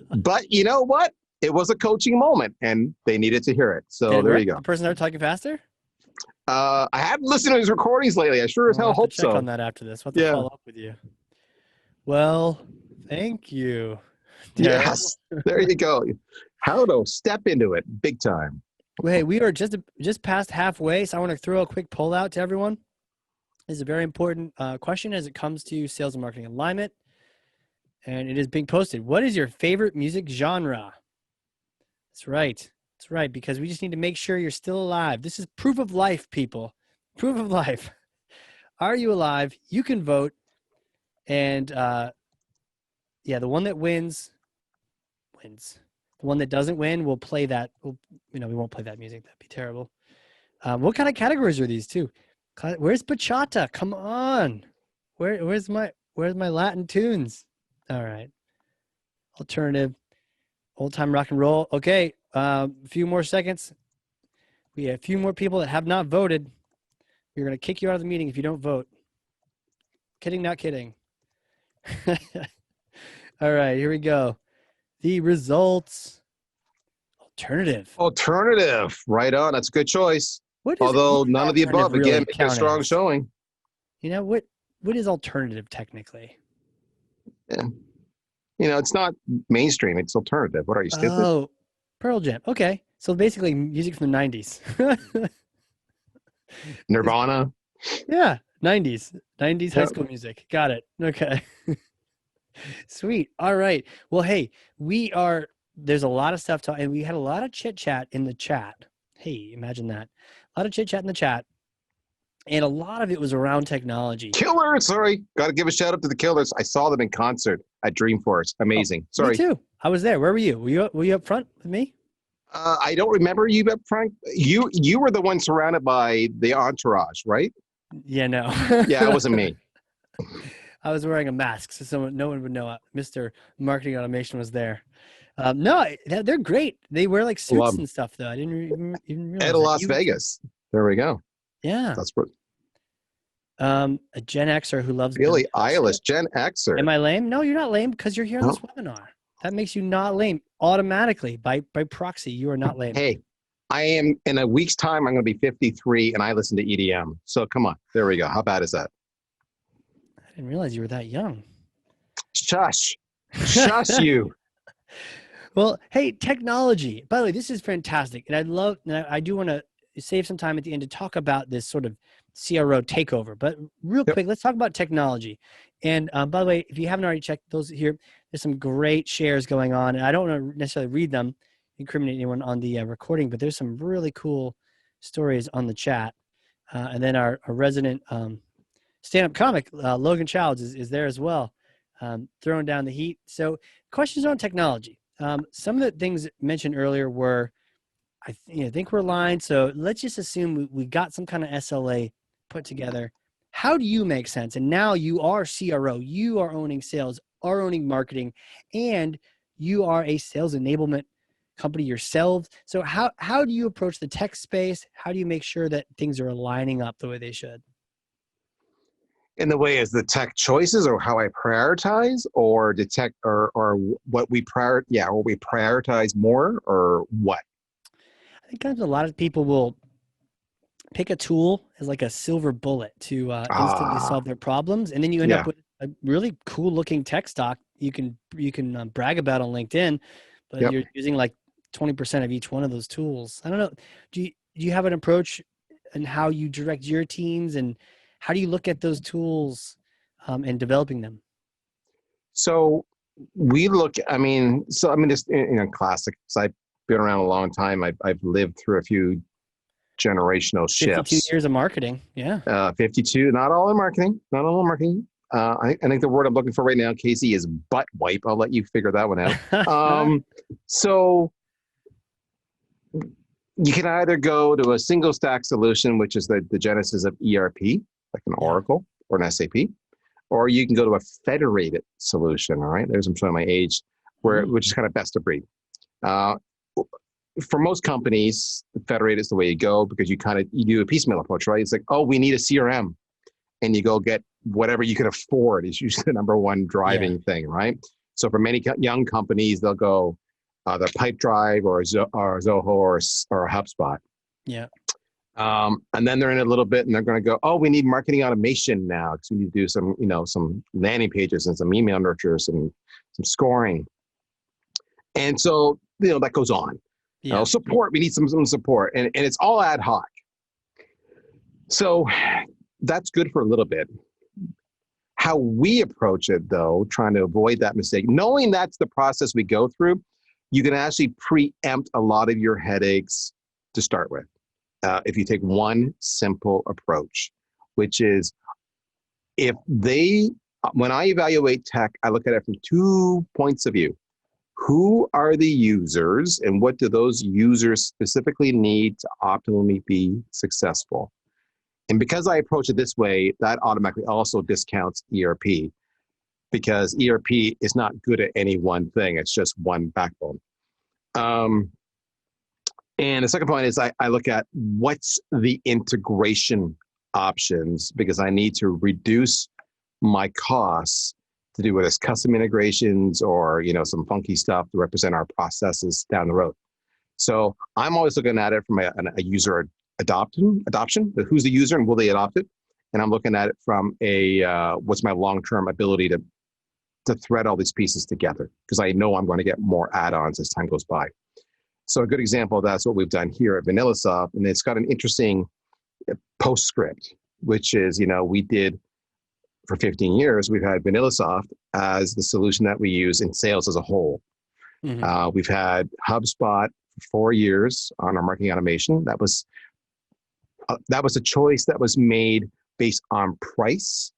But you know what? It was a coaching moment and they needed to hear it. So there you go. The person started talking faster? I haven't listened to his recordings lately. I sure as hell hope so. Check on that after this. We'll have to follow up with you. Well, thank you, Darryl. Yes, there you go. How to step into it big time. Well, hey, we are just past halfway, so I want to throw a quick poll out to everyone. This is a very important question as it comes to sales and marketing alignment, and it is being posted. What is your favorite music genre? That's right. That's right, because we just need to make sure you're still alive. This is proof of life, people. Proof of life. Are you alive? You can vote. And, the one that wins. The one that doesn't win, we'll play that. We won't play that music. That'd be terrible. What kind of categories are these, too? Where's bachata? Come on. Where's my Latin tunes? All right. Alternative. Old-time rock and roll. Okay. A few more seconds. We have a few more people that have not voted. We're going to kick you out of the meeting if you don't vote. Kidding, not kidding. All right, here we go. The results. Alternative. Right on. That's a good choice. Although none of the above, really again, make a strong showing. What is alternative technically? Yeah. It's not mainstream. It's alternative. What are you, stupid? Oh, Pearl Jam. Okay. So basically music from the 90s. Nirvana. Yeah. 90s high school music. Got it. Okay. Sweet. All right. Well, hey, there's a lot of stuff and we had a lot of chit chat in the chat. Hey, imagine that. A lot of chit chat in the chat. And a lot of it was around technology. Killers. Sorry. Got to give a shout out to the Killers. I saw them in concert at Dreamforce. Amazing. Sorry. Me too. I was there. Where were you? Were you up front with me? I don't remember you up front. You were the one surrounded by the entourage, right? Yeah, no. Yeah, it wasn't me. I was wearing a mask, so no one would know. Mr. Marketing Automation was there. No, they're great. They wear like suits and stuff, though. I didn't even realize. At Las Vegas. There we go. Yeah. That's what. A Gen Xer who loves Billie Eilish, Gen Xer. Am I lame? No, you're not lame because you're here on this webinar. That makes you not lame automatically by proxy. You are not lame. Hey, I am in a week's time. I'm going to be 53, and I listen to EDM. So come on, there we go. How bad is that? I didn't realize you were that young. Shush you. Well, hey, technology. By the way, this is fantastic, and I do want to save some time at the end to talk about this sort of CRO takeover. But real quick, let's talk about technology. And by the way, if you haven't already checked those here, there's some great shares going on. And I don't want to necessarily read them, incriminate anyone on the recording, but there's some really cool stories on the chat. And then our resident stand-up comic, Logan Childs, is there as well, throwing down the heat. So questions on technology. Some of the things mentioned earlier were, I think we're aligned. So let's just assume we got some kind of SLA put together. How do you make sense? And now you are CRO, you are owning sales, are owning marketing, and you are a sales enablement company yourselves. So how do you approach the tech space? How do you make sure that things are aligning up the way they should? In the way as the tech choices or how I prioritize or detect or what we prioritize more or what? I think a lot of people will pick a tool as like a silver bullet to instantly Ah, solve their problems, and then you end up yeah, with a really cool looking tech stock you can brag about on LinkedIn, but yep. you're using like 20% of each one of those tools. I don't know. Do you have an approach and how you direct your teams, and how do you look at those tools and developing them? So we look, just, classic. So I've been around a long time. I've lived through a few generational 52 shifts. years of marketing. Yeah. 52, not all in marketing, not all in marketing. I think the word I'm looking for right now, Casey, is butt wipe. I'll let you figure that one out. So you can either go to a single stack solution, which is the genesis of ERP, like an Yeah. Oracle or an SAP, or you can go to a federated solution. All right, I'm showing my age, which is kind of best of breed. Uh, for most companies, federated is the way you go because you do a piecemeal approach, right? It's like, oh, we need a CRM, and you go get whatever you can afford is usually the number one Yeah. driving thing, right? So for many young companies, they'll go the Pipedrive or Zoho or HubSpot. Yeah. And then they're in a little bit and they're going to go, oh, we need marketing automation now because we need to do some landing pages and some email nurtures and some scoring. And so, that goes on. Yeah. Support, we need some support. And it's all ad hoc. So that's good for a little bit. How we approach it, though, trying to avoid that mistake, knowing that's the process we go through, you can actually preempt a lot of your headaches to start with. If you take one simple approach, which is when I evaluate tech, I look at it from 2 points of view. Who are the users and what do those users specifically need to optimally be successful? And because I approach it this way, that automatically also discounts ERP because ERP is not good at any one thing. It's just one backbone. And the second point is I look at what's the integration options because I need to reduce my costs to do with custom integrations or some funky stuff to represent our processes down the road. So I'm always looking at it from a user adoption. Who's the user and will they adopt it? And I'm looking at it from what's my long-term ability to thread all these pieces together because I know I'm going to get more add-ons as time goes by. So a good example of that's what we've done here at VanillaSoft, and it's got an interesting postscript, which is, we did for 15 years, we've had VanillaSoft as the solution that we use in sales as a whole. Mm-hmm. We've had HubSpot for 4 years on our marketing automation. That was a choice that was made based on price.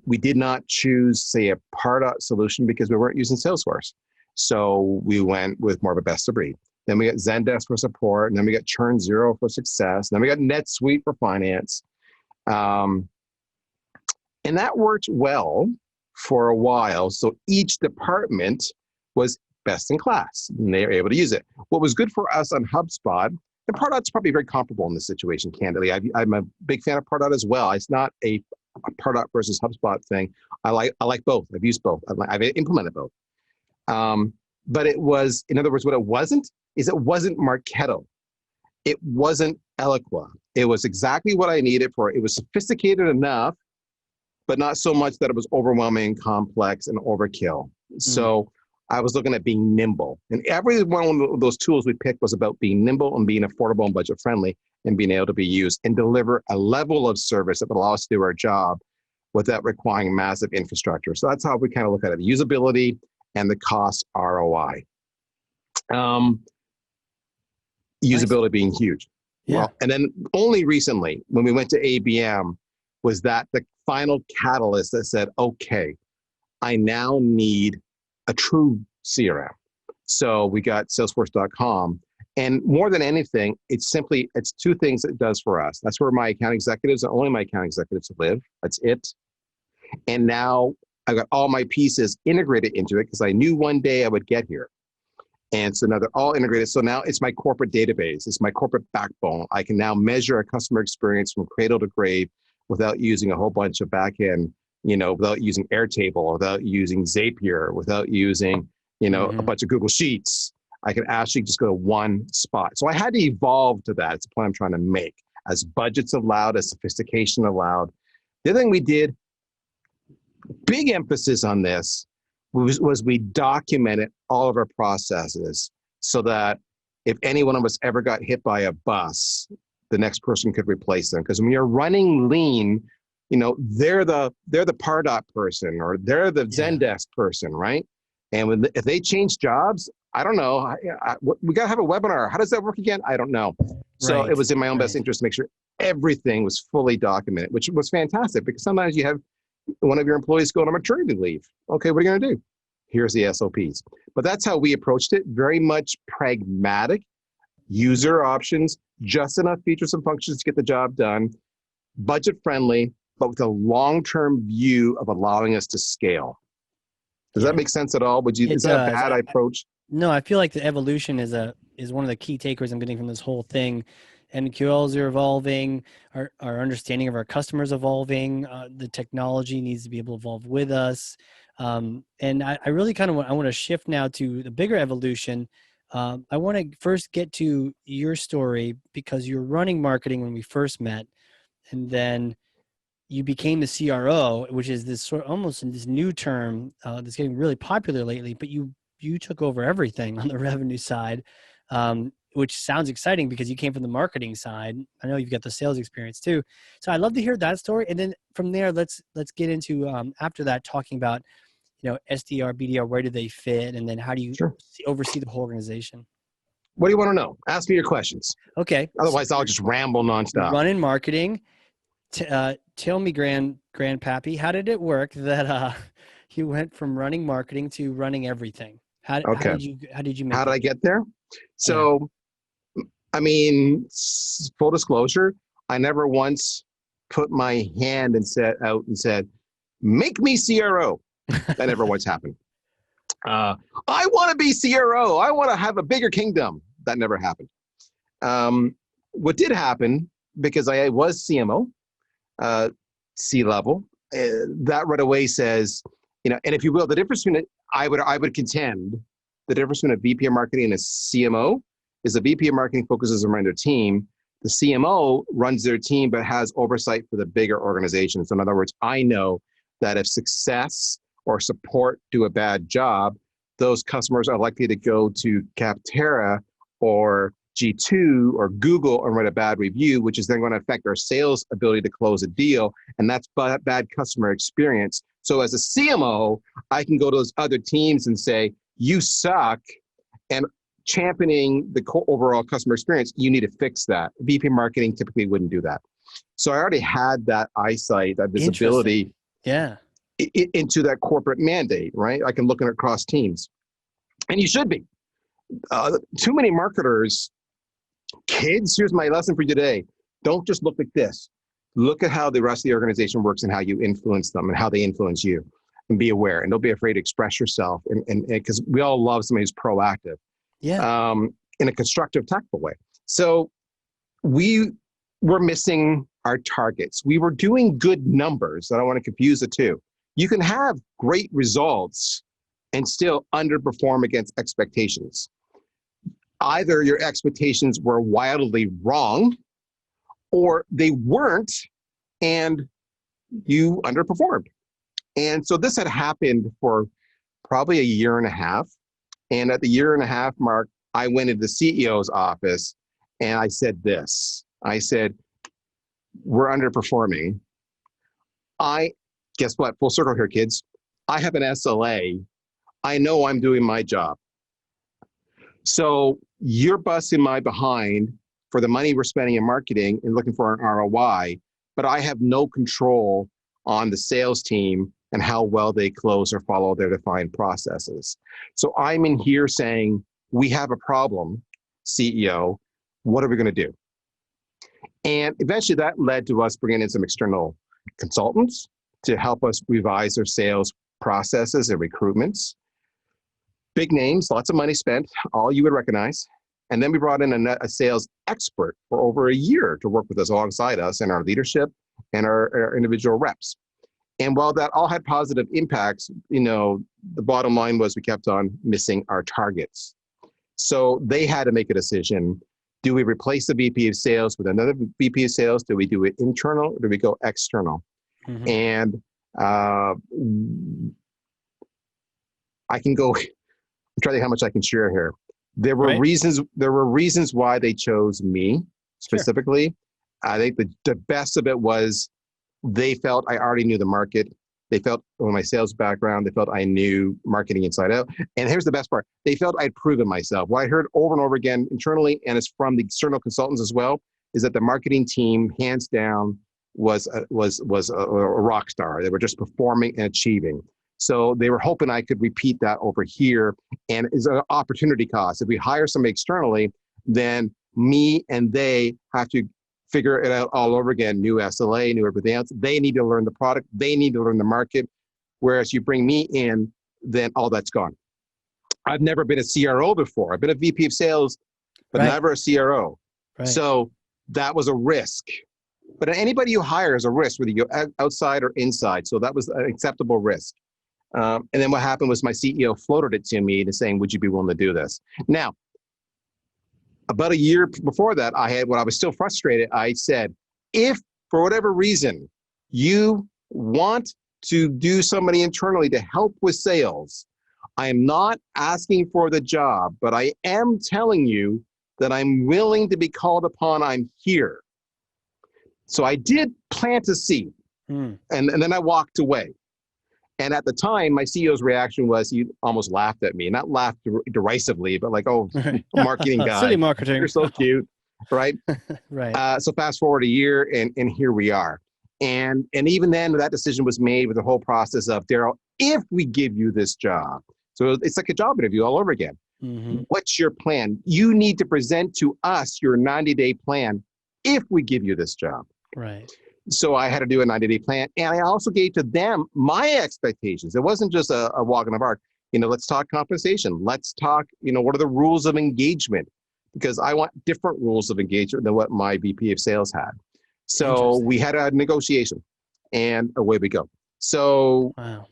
We did not choose, say, a Pardot solution because we weren't using Salesforce. So we went with more of a best of breed. Then we got Zendesk for support, and then we got Churn Zero for success, and then we got NetSuite for finance. And that worked well for a while. So each department was best in class, and they were able to use it. What was good for us on HubSpot, and Pardot's probably very comparable in this situation, candidly. I'm a big fan of Pardot as well. It's not a Pardot versus HubSpot thing. I like both. I've used both. I've implemented both. But it was, in other words, what it wasn't Marketo. It wasn't Eloqua. It was exactly what I needed for it. It was sophisticated enough, but not so much that it was overwhelming, complex, and overkill. So I was looking at being nimble. And every one of those tools we picked was about being nimble and being affordable and budget friendly and being able to be used and deliver a level of service that would allow us to do our job without requiring massive infrastructure. So that's how we kind of look at it, the usability and the cost ROI. Usability nice. Being huge. Yeah. Well, and then only recently, when we went to ABM, was that the final catalyst that said, okay, I now need a true CRM. So we got Salesforce.com. And more than anything, it's two things it does for us. That's where my account executives, and only my account executives live. That's it. And now I've got all my pieces integrated into it because I knew one day I would get here. And so now they're all integrated. So now it's my corporate database. It's my corporate backbone. I can now measure a customer experience from cradle to grave without using a whole bunch of backend, without using Airtable, without using Zapier, without using, a bunch of Google Sheets. I can actually just go to one spot. So I had to evolve to that. It's the point I'm trying to make. as budgets allowed, as sophistication allowed. The other thing we did, big emphasis on this, was we documented all of our processes so that if any one of us ever got hit by a bus, the next person could replace them. Because when you're running lean, they're the Pardot person or they're the Zendesk person, right? And if they change jobs, I don't know. We got to have a webinar. How does that work again? I don't know. So it was in my own best interest to make sure everything was fully documented, which was fantastic because sometimes you have one of your employees go on a maternity leave. Okay, what are you going to do? Here's the SOPs. But that's how we approached it. Very much pragmatic, user options, just enough features and functions to get the job done, budget friendly, but with a long-term view of allowing us to scale. Does that make sense at all? Is that a bad approach? No, I feel like the evolution is one of the key takeaways I'm getting from this whole thing. MQLs are evolving, our understanding of our customers evolving, the technology needs to be able to evolve with us. And I really kind of want to shift now to the bigger evolution. I want to first get to your story because you're running marketing when we first met, and then you became the CRO, which is this sort of almost in this new term that's getting really popular lately, but you took over everything on the revenue side, which sounds exciting because you came from the marketing side. I know you've got the sales experience too. So I'd love to hear that story. And then from there, let's get into, after that, talking about, SDR, BDR, where do they fit? And then how do you oversee the whole organization? What do you want to know? Ask me your questions. Okay. Otherwise, I'll just ramble nonstop. Running marketing. Tell me, Grandpappy, how did it work that you went from running marketing to running everything? How did you make How did I get there? So, full disclosure, I never once put my hand and said, make me CRO. That never once happened. I want to be CRO. I want to have a bigger kingdom. That never happened. What did happen, because I was CMO, C-level, that right away says, and if you will, the difference between I would contend the difference between a VP of marketing and a CMO is the VP of marketing focuses on their team. The CMO runs their team, but has oversight for the bigger organizations. In other words, I know that if success or support do a bad job, those customers are likely to go to Capterra or G2 or Google and write a bad review, which is then going to affect our sales ability to close a deal. And that's bad customer experience. So as a CMO, I can go to those other teams and say, you suck, and championing the overall customer experience, you need to fix that. VP marketing typically wouldn't do that. So I already had that eyesight, that visibility into that corporate mandate, right? I can look at across teams. And you should be. Too many marketers, kids, here's my lesson for you today. Don't just look like this. Look at how the rest of the organization works and how you influence them and how they influence you, and be aware. And don't be afraid to express yourself. And because we all love somebody who's proactive, in a constructive, tactful way. So we were missing our targets. We were doing good numbers. I don't want to confuse the two. You can have great results and still underperform against expectations. Either your expectations were wildly wrong, or they weren't, and you underperformed. And so this had happened for probably a year and a half. And at the year and a half mark, I went into the CEO's office and I said this. I said, we're underperforming. Guess what? Full circle here, kids. I have an SLA. I know I'm doing my job. So you're busting my behind for the money we're spending in marketing and looking for an ROI, but I have no control on the sales team and how well they close or follow their defined processes. So I'm in here saying, we have a problem, CEO. What are we going to do? And eventually that led to us bringing in some external consultants to help us revise our sales processes and recruitments. Big names, lots of money spent, all you would recognize. And then we brought in a sales expert for over a year to work with us alongside us and our leadership and our individual reps. And while that all had positive impacts, the bottom line was we kept on missing our targets. So they had to make a decision. Do we replace the VP of sales with another VP of sales? Do we do it internal or do we go external? Mm-hmm. And I can go, I'm trying to think how much I can share here. There were reasons why they chose me specifically. Sure. I think the best of it was they felt I already knew the market. They felt with my sales background, they felt I knew marketing inside out. And here's the best part. They felt I'd proven myself. What I heard over and over again internally, and it's from the external consultants as well, is that the marketing team, hands down, was a rock star. They were just performing and achieving. So they were hoping I could repeat that over here. And it's an opportunity cost. If we hire somebody externally, then me and they have to figure it out all over again, new SLA, new everything else. They need to learn the product. They need to learn the market. Whereas you bring me in, then all that's gone. I've never been a CRO before. I've been a VP of sales, but never a CRO. Right. So that was a risk. But anybody you hire is a risk, whether you go outside or inside. So that was an acceptable risk. And then what happened was my CEO floated it to me to saying, would you be willing to do this? Now, about a year before that, when I was still frustrated, I said, if for whatever reason you want to do somebody internally to help with sales, I am not asking for the job, but I am telling you that I'm willing to be called upon. I'm here. So I did plant a seed, and then I walked away. And at the time, my CEO's reaction was he almost laughed at me. Not laughed derisively, but like, oh, marketing guy. Silly marketing. You're so cute, right? Right. So fast forward a year, and here we are. And even then, that decision was made with the whole process of, Darryl, if we give you this job. So it's like a job interview all over again. Mm-hmm. What's your plan? You need to present to us your 90-day plan if we give you this job. Right. So I had to do a 90-day plan. And I also gave to them my expectations. It wasn't just a walk in the park. Let's talk compensation. Let's talk, what are the rules of engagement? Because I want different rules of engagement than what my VP of sales had. So we had a negotiation and away we go. So, wow.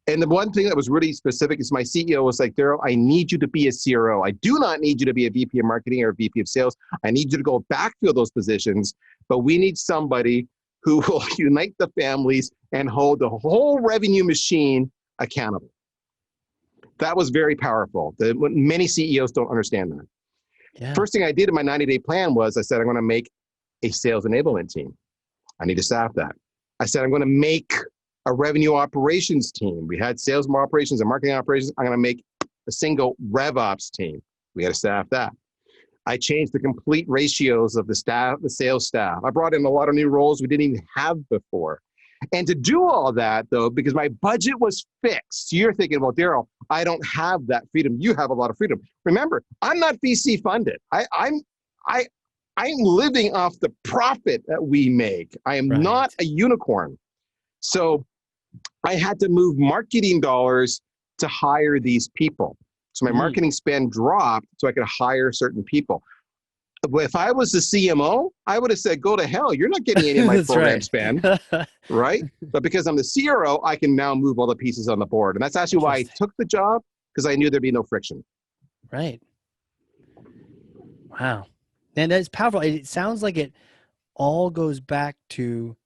And the one thing that was really specific is my CEO was like, Darryl, I need you to be a CRO. I do not need you to be a VP of marketing or a VP of sales. I need you to go backfill those positions, but we need somebody who will unite the families and hold the whole revenue machine accountable. That was very powerful. Many CEOs don't understand that. Yeah. First thing I did in my 90-day plan was I said, I'm going to make a sales enablement team. I need to staff that. I said, I'm going to make a revenue operations team. We had sales operations and marketing operations. I'm going to make a single RevOps team. We got to staff that. I changed the complete ratios of the sales staff. I brought in a lot of new roles we didn't even have before. And to do all that, though, because my budget was fixed, you're thinking, well, Darryl, I don't have that freedom. You have a lot of freedom. Remember, I'm not VC funded. I'm living off the profit that we make. I am not a unicorn. So I had to move marketing dollars to hire these people. So my marketing spend dropped so I could hire certain people. If I was the CMO, I would have said, go to hell. You're not getting any of my program spend, right? But because I'm the CRO, I can now move all the pieces on the board. And that's actually why I took the job, because I knew there'd be no friction. Right. Wow. And that's powerful. It sounds like it all goes back to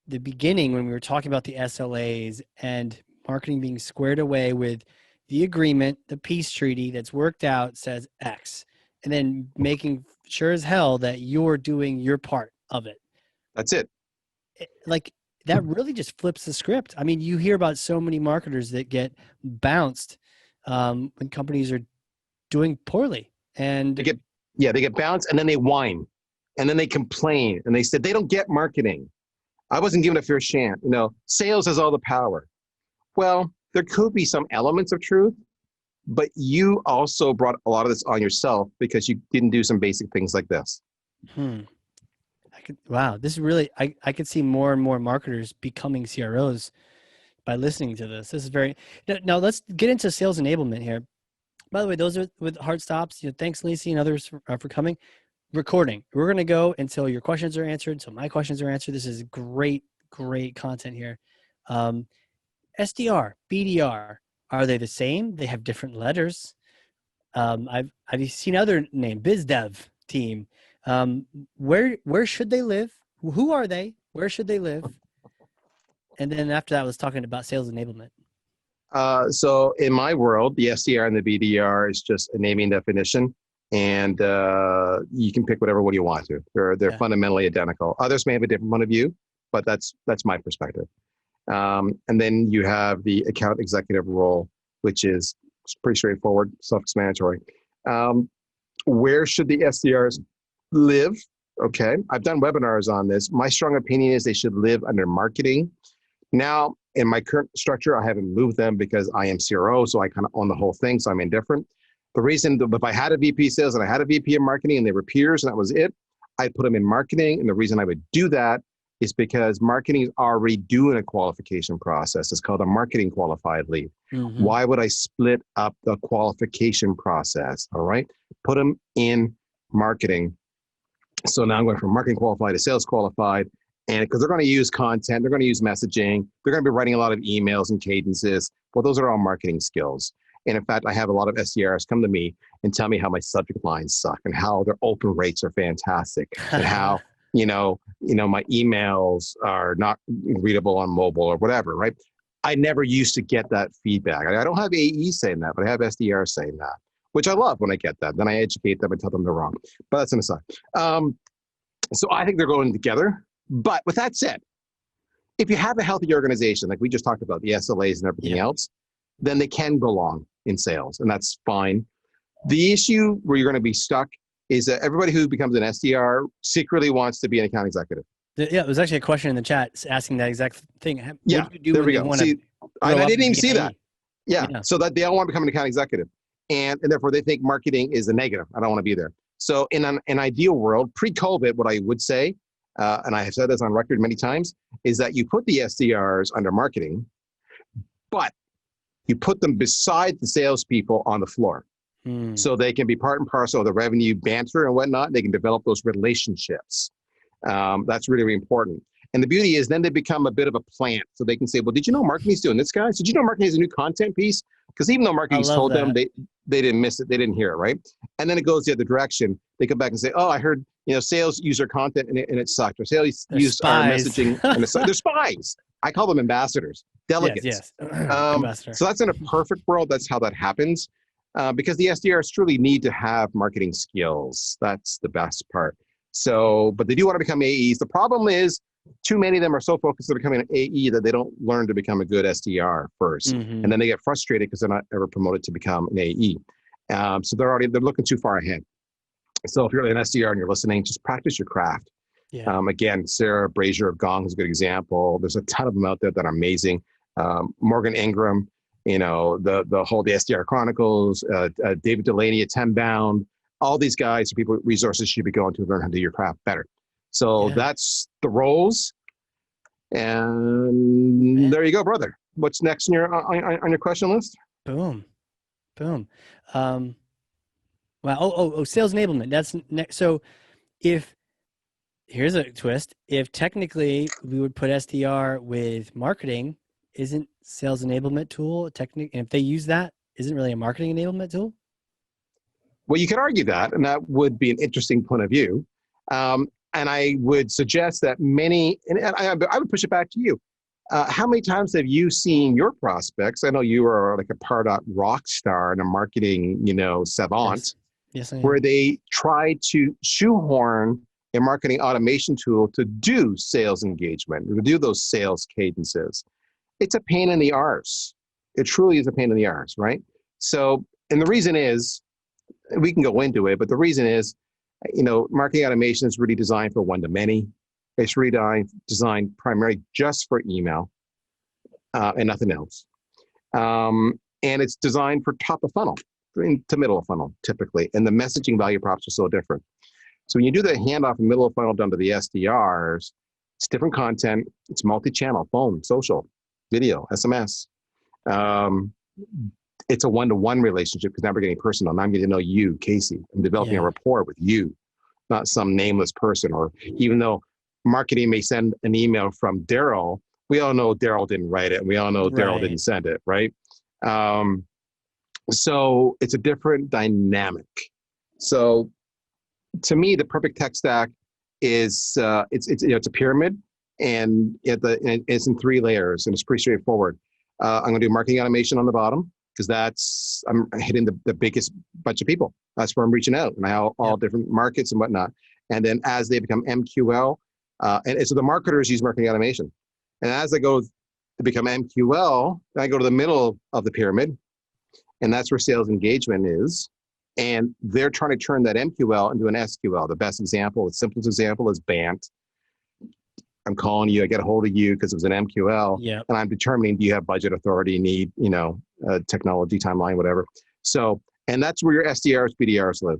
the beginning when we were talking about the SLAs and marketing being squared away with the agreement, the peace treaty that's worked out says X, and then making sure as hell that you're doing your part of it. That's it. Like that really just flips the script. I mean, you hear about so many marketers that get bounced when companies are doing poorly, and they get bounced, and then they whine, and then they complain, and they said they don't get marketing. I wasn't given a fair chance. Sales has all the power. Well, there could be some elements of truth, but you also brought a lot of this on yourself because you didn't do some basic things like this. Wow, this is really, I could see more and more marketers becoming CROs by listening to this. This is very, now let's get into sales enablement here. By the way, those are with hard stops. Thanks, Lacey and others for coming. Recording. We're going to go until your questions are answered, until my questions are answered. This is great content here. SDR, BDR, are they the same? They have different letters. I've seen other name, biz dev team. Where should they live? Who are they? Where should they live? And then after that, I was talking about sales enablement. So in my world, the SDR and the BDR is just a naming definition, and you can pick whatever one you want to. They're fundamentally identical. Others may have a different point of view, but that's my perspective. And then you have the account executive role, which is pretty straightforward, self-explanatory. Where should the SDRs live? Okay, I've done webinars on this. My strong opinion is they should live under marketing. Now, in my current structure, I haven't moved them because I am CRO, so I kind of own the whole thing, so I'm indifferent. The reason, if I had a VP sales and I had a VP of marketing and they were peers and that was it, I'd put them in marketing. And the reason I would do that is because marketing is already doing a qualification process. It's called a marketing qualified lead. Mm-hmm. Why would I split up the qualification process? All right, put them in marketing. So now I'm going from marketing qualified to sales qualified. And because they're going to use content, they're going to use messaging, they're going to be writing a lot of emails and cadences. Well, those are all marketing skills. And in fact, I have a lot of SDRs come to me and tell me how my subject lines suck and how their open rates are fantastic and how, my emails are not readable on mobile or whatever, right? I never used to get that feedback. I don't have AEs saying that, but I have SDRs saying that, which I love when I get that. Then I educate them and tell them they're wrong. But that's an aside. So I think they're going together. But with that said, if you have a healthy organization, like we just talked about, the SLAs and everything else, then they can belong in sales, and that's fine. The issue where you're going to be stuck is that everybody who becomes an SDR secretly wants to be an account executive. Yeah, it was actually a question in the chat asking that exact thing. What do you do there we go. See, I didn't even see that. Yeah, so that they all want to become an account executive. And therefore, they think marketing is a negative. I don't want to be there. So in an ideal world, pre-COVID, what I would say, and I have said this on record many times, is that you put the SDRs under marketing, but you put them beside the salespeople on the floor. So they can be part and parcel of the revenue banter and whatnot. They can develop those relationships. That's really, really important. And the beauty is then they become a bit of a plant. So they can say, well, did you know marketing's doing this, guys? Did you know marketing has a new content piece? Because even though marketing's told them, they didn't miss it. They didn't hear it, right? And then it goes the other direction. They come back and say, oh, I heard, sales use our content and it sucked. Or sales use our messaging and it sucked. They're spies. I call them ambassadors, delegates. Yes. So that's in a perfect world. That's how that happens. Because the SDRs truly need to have marketing skills. That's the best part. So, but they do want to become AEs. The problem is too many of them are so focused on becoming an AE that they don't learn to become a good SDR first. Mm-hmm. And then they get frustrated because they're not ever promoted to become an AE. So they're looking too far ahead. So if you're an SDR and you're listening, just practice your craft. Yeah. Again, Sarah Brazier of Gong is a good example. There's a ton of them out there that are amazing. Morgan Ingram, the whole the SDR Chronicles, David Delaney at 10 Bound, all these guys are people, resources you should be going to learn how to do your craft better. So that's the roles. And there you go, brother. What's next on your question list? Boom. Wow. Sales enablement. That's next. So here's a twist. If technically we would put SDR with marketing, isn't sales enablement tool technique? And if they use that, isn't really a marketing enablement tool? Well, you could argue that, and that would be an interesting point of view. And I would suggest that many, and I would push it back to you. How many times have you seen your prospects? I know you are like a Pardot rock star and a marketing, savant, yes, where they try to shoehorn a marketing automation tool to do sales engagement, to do those sales cadences. It's a pain in the arse. It truly is a pain in the arse, right? So, and the reason is, we can go into it, but the reason is, marketing automation is really designed for one-to-many. It's really designed primarily just for email and nothing else. And it's designed for top of funnel to middle of funnel, typically. And the messaging value props are so different. So when you do the handoff from middle of funnel down to the SDRs, it's different content. It's multi-channel, phone, social, video, SMS. It's a one-to-one relationship because now we're getting personal. Now I'm getting to know you, Casey. I'm developing a rapport with you, not some nameless person. Or even though marketing may send an email from Darryl, we all know Darryl didn't write it. And we all know Darryl didn't send it, right? So it's a different dynamic. So to me, the perfect tech stack is it's a pyramid, and it's in 3 layers, and it's pretty straightforward. I'm going to do marketing automation on the bottom because I'm hitting the biggest bunch of people. That's where I'm reaching out, and all different markets and whatnot. And then as they become MQL, and so the marketers use marketing automation, and as I go to become MQL, then I go to the middle of the pyramid, and that's where sales engagement is. And they're trying to turn that MQL into an SQL. The best example, the simplest example is BANT. I'm calling you, I get a hold of you because it was an MQL, and I'm determining, do you have budget authority, need, technology, timeline, whatever. So, and that's where your SDRs, BDRs live.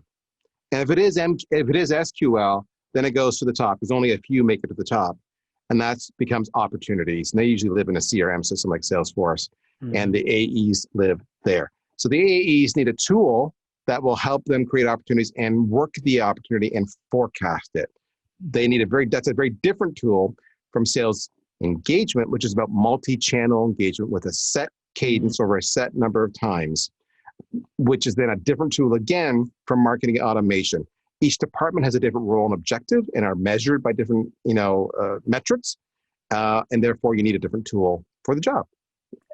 And if it is SQL, then it goes to the top. There's only a few make it to the top, and that becomes opportunities. And they usually live in a CRM system like Salesforce, and the AEs live there. So the AEs need a tool that will help them create opportunities and work the opportunity and forecast it. That's a very different tool from sales engagement, which is about multi-channel engagement with a set cadence over a set number of times, which is then a different tool again from marketing automation. Each department has a different role and objective and are measured by different, metrics. And therefore you need a different tool for the job.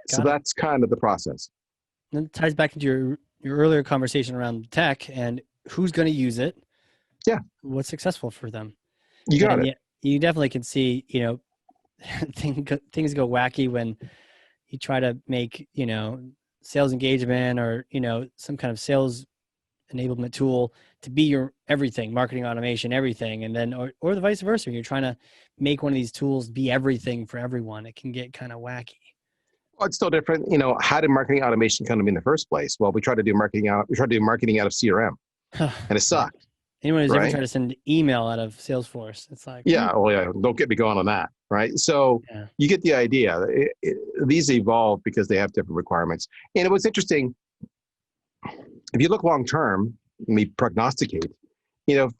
So that's kind of the process. And it ties back into your earlier conversation around tech and who's going to use it. Yeah. What's successful for them. You got it. You definitely can see, things go wacky when you try to make, sales engagement or, some kind of sales enablement tool to be your everything, marketing automation, everything. And then, or the vice versa. You're trying to make one of these tools be everything for everyone. It can get kind of wacky. Well, it's still different. How did marketing automation come to be in the first place? Well, we tried to do marketing out of CRM, and it sucked. Anyone who's ever tried to send email out of Salesforce, it's like, don't get me going on that, right? So you get the idea. These evolve because they have different requirements. And it was interesting, if you look long term, we prognosticate,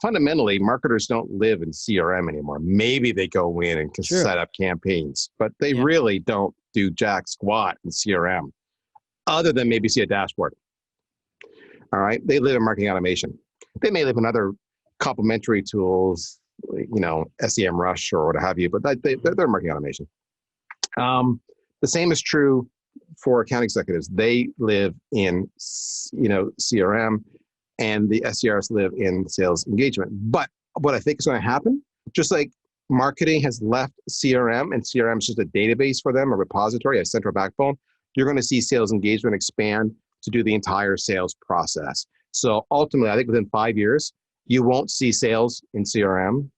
fundamentally, marketers don't live in CRM anymore. Maybe they go in and can set up campaigns, but they really don't do jack squat in CRM, other than maybe see a dashboard. All right, they live in marketing automation. They may live in other complementary tools, SEM Rush or what have you, but they're marketing automation. The same is true for account executives. They live in, CRM, and the SDRs live in sales engagement. But what I think is going to happen, just like marketing has left CRM, and CRM is just a database for them, a repository, a central backbone, you're going to see sales engagement expand to do the entire sales process. So ultimately, I think within 5 years, you won't see sales in CRM,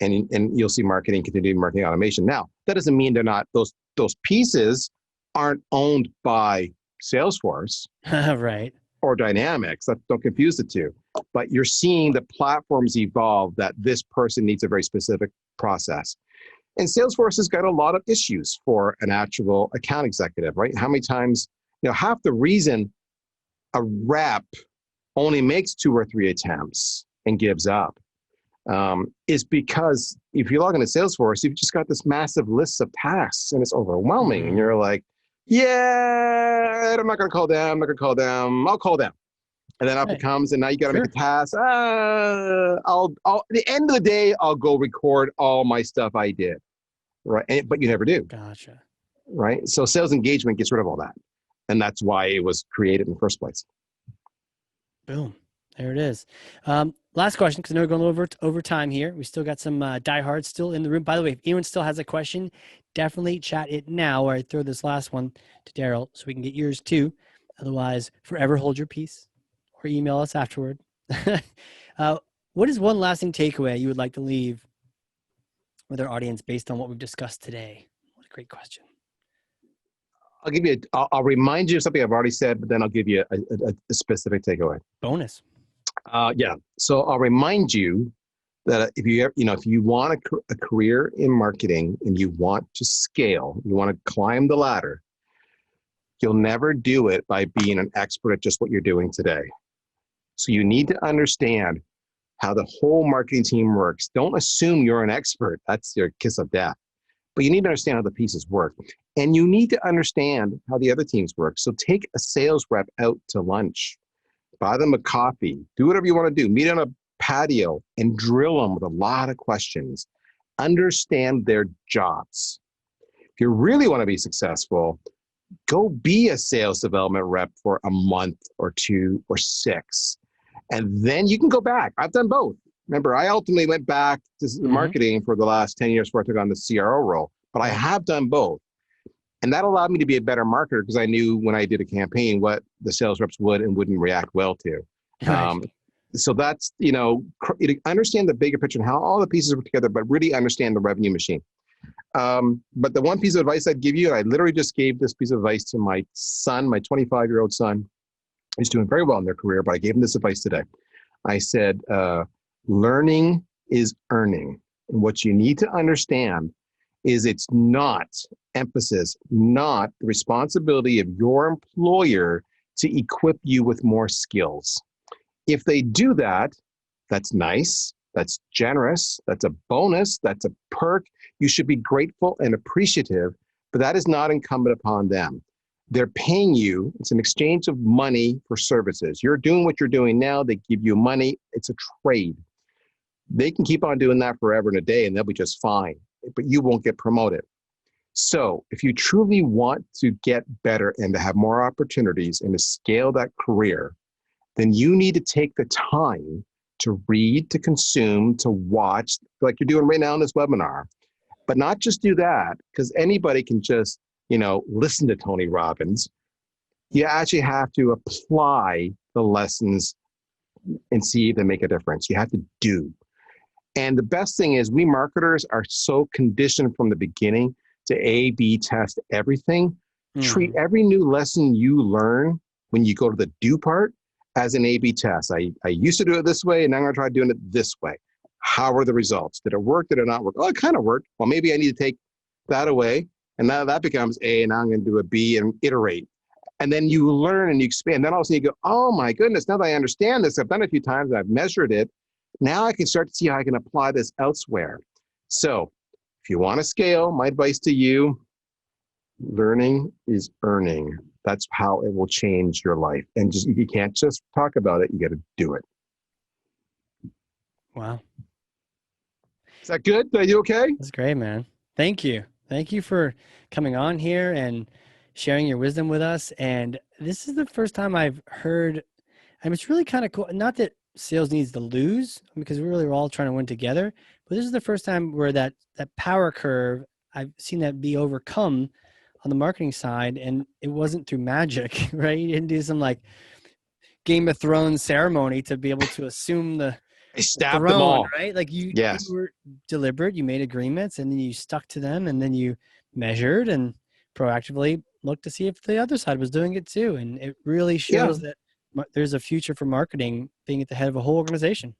and you'll see marketing continue marketing automation. Now, that doesn't mean they're not, those pieces aren't owned by Salesforce. Right. Or Dynamics. Don't confuse the two. But you're seeing the platforms evolve that this person needs a very specific process. And Salesforce has got a lot of issues for an actual account executive, right? How many times, half the reason a rep only makes 2 or 3 attempts and gives up is because if you log into Salesforce, you've just got this massive list of tasks and it's overwhelming. And you're like, I'm not going to call them. I'm not going to call them. I'll call them. And then up it comes, and now you got to make a task. At the end of the day, I'll go record all my stuff I did. Right. But you never do. Gotcha. Right. So sales engagement gets rid of all that. And that's why it was created in the first place. Boom. There it is. Last question, because I know we're going over time here. We still got some diehards still in the room. By the way, if anyone still has a question, definitely chat it now, or I throw this last one to Darryl so we can get yours too. Otherwise, forever hold your peace, or email us afterward. What is one lasting takeaway you would like to leave with our audience based on what we've discussed today? What a great question. I'll remind you of something I've already said, but then I'll give you a specific takeaway. Bonus. So I'll remind you that if you want a career in marketing and you want to scale, you want to climb the ladder, you'll never do it by being an expert at just what you're doing today. So you need to understand how the whole marketing team works. Don't assume you're an expert. That's your kiss of death. but you need to understand how the pieces work. And you need to understand how the other teams work. So take a sales rep out to lunch, buy them a coffee, do whatever you want to do, meet on a patio and drill them with a lot of questions. Understand their jobs. If you really want to be successful, go be a sales development rep for a month or 2 or 6. And then you can go back. I've done both. Remember, I ultimately went back to marketing for the last 10 years before I took on the CRO role, but I have done both. And that allowed me to be a better marketer because I knew when I did a campaign what the sales reps would and wouldn't react well to. Right. So that's, understand the bigger picture and how all the pieces work together, but really understand the revenue machine. But the one piece of advice I'd give you, I literally just gave this piece of advice to my son, my 25-year-old son. He's doing very well in their career, but I gave him this advice today. I said, learning is earning. And what you need to understand is it's not the responsibility of your employer to equip you with more skills. If they do that, that's nice, that's generous, that's a bonus, that's a perk. You should be grateful and appreciative, but that is not incumbent upon them. They're paying you. It's an exchange of money for services. You're doing what you're doing now. They give you money. It's a trade. They can keep on doing that forever and a day, and they'll be just fine, but you won't get promoted. So if you truly want to get better and to have more opportunities and to scale that career, then you need to take the time to read, to consume, to watch, like you're doing right now in this webinar. But not just do that, because anybody can just, listen to Tony Robbins. You actually have to apply the lessons and see if they make a difference. You have to do. And the best thing is we marketers are so conditioned from the beginning to A/B test everything. Treat every new lesson you learn when you go to the do part as an A/B test. I used to do it this way, and now I'm going to try doing it this way. How are the results? Did it work? Did it not work? Oh, it kind of worked. Well, maybe I need to take that away. And now that becomes A, and now I'm going to do a B and iterate. And then you learn and you expand. Then all of a sudden you go, oh my goodness, now that I understand this, I've done it a few times, I've measured it. Now I can start to see how I can apply this elsewhere. So if you want to scale, my advice to you, learning is earning. That's how it will change your life. And you can't just talk about it, you got to do it. Wow. Is that good? Did I do okay? That's great, man. Thank you. Thank you for coming on here and sharing your wisdom with us. And this is the first time I've heard, and it's really kind of cool. Not that sales needs to lose, because we're all trying to win together, but this is the first time where that power curve, I've seen that be overcome on the marketing side, and it wasn't through magic, right? You didn't do some like Game of Thrones ceremony to be able to assume the Stab throne, them all. right? Like you Yes. were deliberate, you made agreements, and then you stuck to them, and then you measured and proactively looked to see if the other side was doing it too. And it really shows that there's a future for marketing being at the head of a whole organization.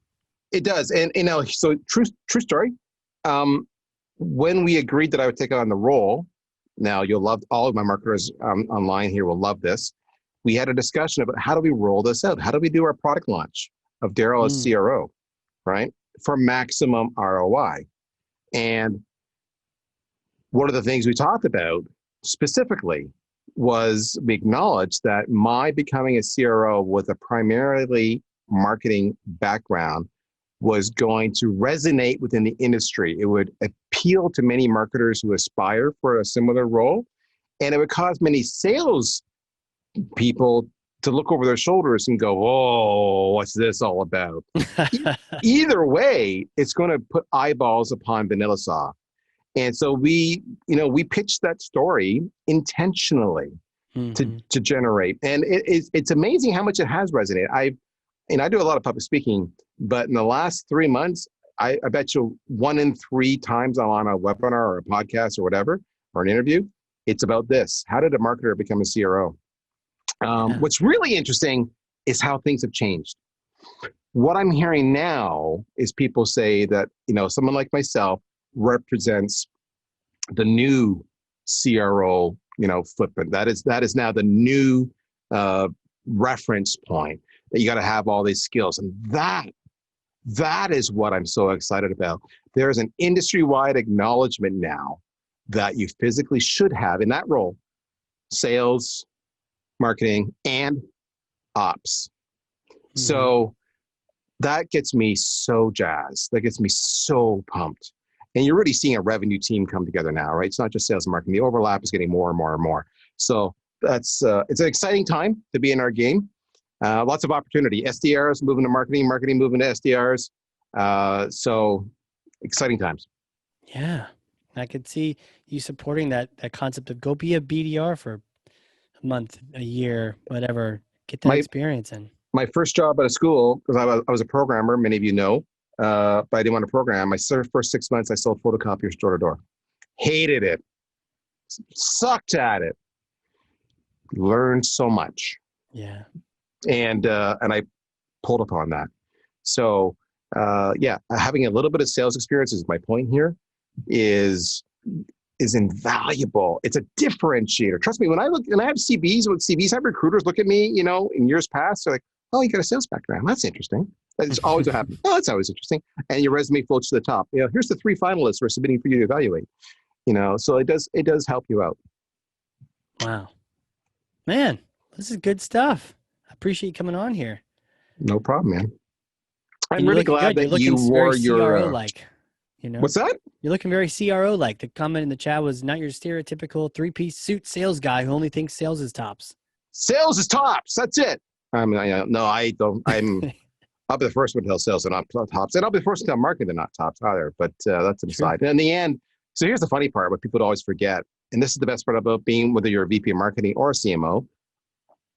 It does. And so true story. When we agreed that I would take on the role, now you'll love, all of my marketers online here will love this. We had a discussion about how do we roll this out? How do we do our product launch of Darryl as CRO, right? For maximum ROI. And one of the things we talked about specifically was we acknowledged that my becoming a CRO with a primarily marketing background was going to resonate within the industry. It would appeal to many marketers who aspire for a similar role, and it would cause many sales people to look over their shoulders and go, oh, what's this all about? Either way, it's going to put eyeballs upon VanillaSoft. And so we pitched that story intentionally to generate. And it's amazing how much it has resonated. I do a lot of public speaking, but in the last 3 months, I bet you 1 in 3 times I'm on a webinar or a podcast or whatever, or an interview, it's about this. How did a marketer become a CRO? What's really interesting is how things have changed. What I'm hearing now is people say that, someone like myself represents the new CRO, footprint. That is now the new reference point, that you got to have all these skills. And that is what I'm so excited about. There's an industry-wide acknowledgement now that you physically should have in that role: sales, marketing, and ops. So that gets me so jazzed. That gets me so pumped. And you're already seeing a revenue team come together now, right? It's not just sales and marketing. The overlap is getting more and more and more. So that's it's an exciting time to be in our game. Lots of opportunity. SDRs moving to marketing, marketing moving to SDRs. So exciting times. Yeah. I could see you supporting that concept of go be a BDR for a month, a year, whatever. Get that experience in. My first job out of school, because I was a programmer, many of you know, but I didn't want to program. My first 6 months, I sold photocopiers door to door. Hated it. Sucked at it. Learned so much. Yeah. And I pulled upon that. So having a little bit of sales experience is my point here, is invaluable. It's a differentiator. Trust me, when I have CVs have recruiters look at me, in years past, they're like, oh, you got a sales background. That's interesting. That's always what happens. Oh, that's always interesting. And your resume floats to the top. Here's the 3 finalists we're submitting for you to evaluate. So it does help you out. Wow. Man, this is good stuff. I appreciate you coming on here. No problem, man. I'm really glad that you wore your CRO-like. What's that? You're looking very CRO-like. The comment in the chat was not your stereotypical 3-piece suit sales guy who only thinks sales is tops. Sales is tops. That's it. I don't. I'll be the first one to tell sales are not tops, and I'll be the first to tell marketing they're not tops either. But that's an aside. And in the end, so here's the funny part: what people always forget, and this is the best part about being, whether you're a VP of marketing or a CMO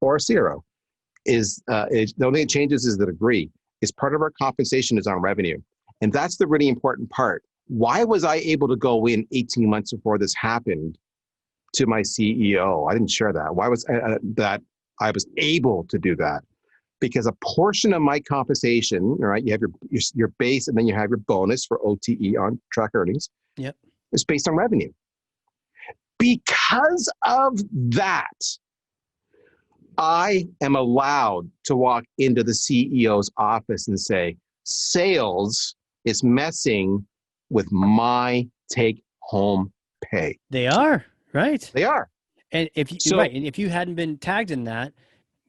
or a CRO, is the only thing that changes is the degree. Is part of our compensation is on revenue, and that's the really important part. Why was I able to go in 18 months before this happened to my CEO? I didn't share that. Why was that? I was able to do that because a portion of my compensation, right? You have your base, and then you have your bonus for OTE, on track earnings. Yep, it's based on revenue. Because of that, I am allowed to walk into the CEO's office and say, sales is messing with my take-home pay. They are, right? They are. And if you hadn't been tagged in that,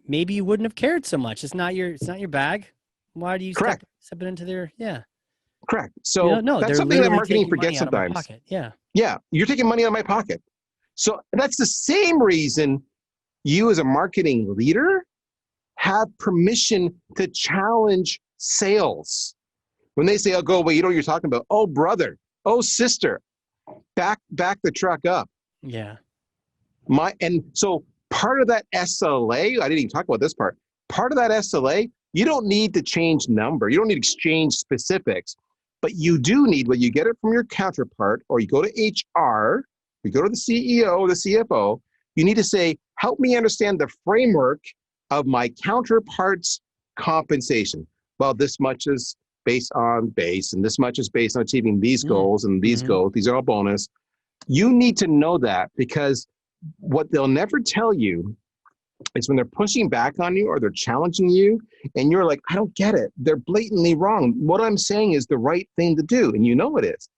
maybe you wouldn't have cared so much. It's not your bag. Why do you step it into their Correct. So that's something that marketing forgets sometimes. Yeah. Yeah. You're taking money out of my pocket. So that's the same reason you as a marketing leader have permission to challenge sales. When they say, oh, go away, you know what you're talking about. Oh, brother. Oh, sister. Back the truck up. Yeah. And so part of that SLA, I didn't even talk about this part. Part of that SLA, you don't need to change number. You don't need to exchange specifics, but you do need, when you get it from your counterpart, or you go to HR, you go to the CEO or the CFO, you need to say, help me understand the framework of my counterpart's compensation. Well, this much is based on base, and this much is based on achieving these goals and these goals. These are all bonus. You need to know that, because what they'll never tell you is when they're pushing back on you or they're challenging you and you're like, I don't get it. They're blatantly wrong. What I'm saying is the right thing to do. And you know it is.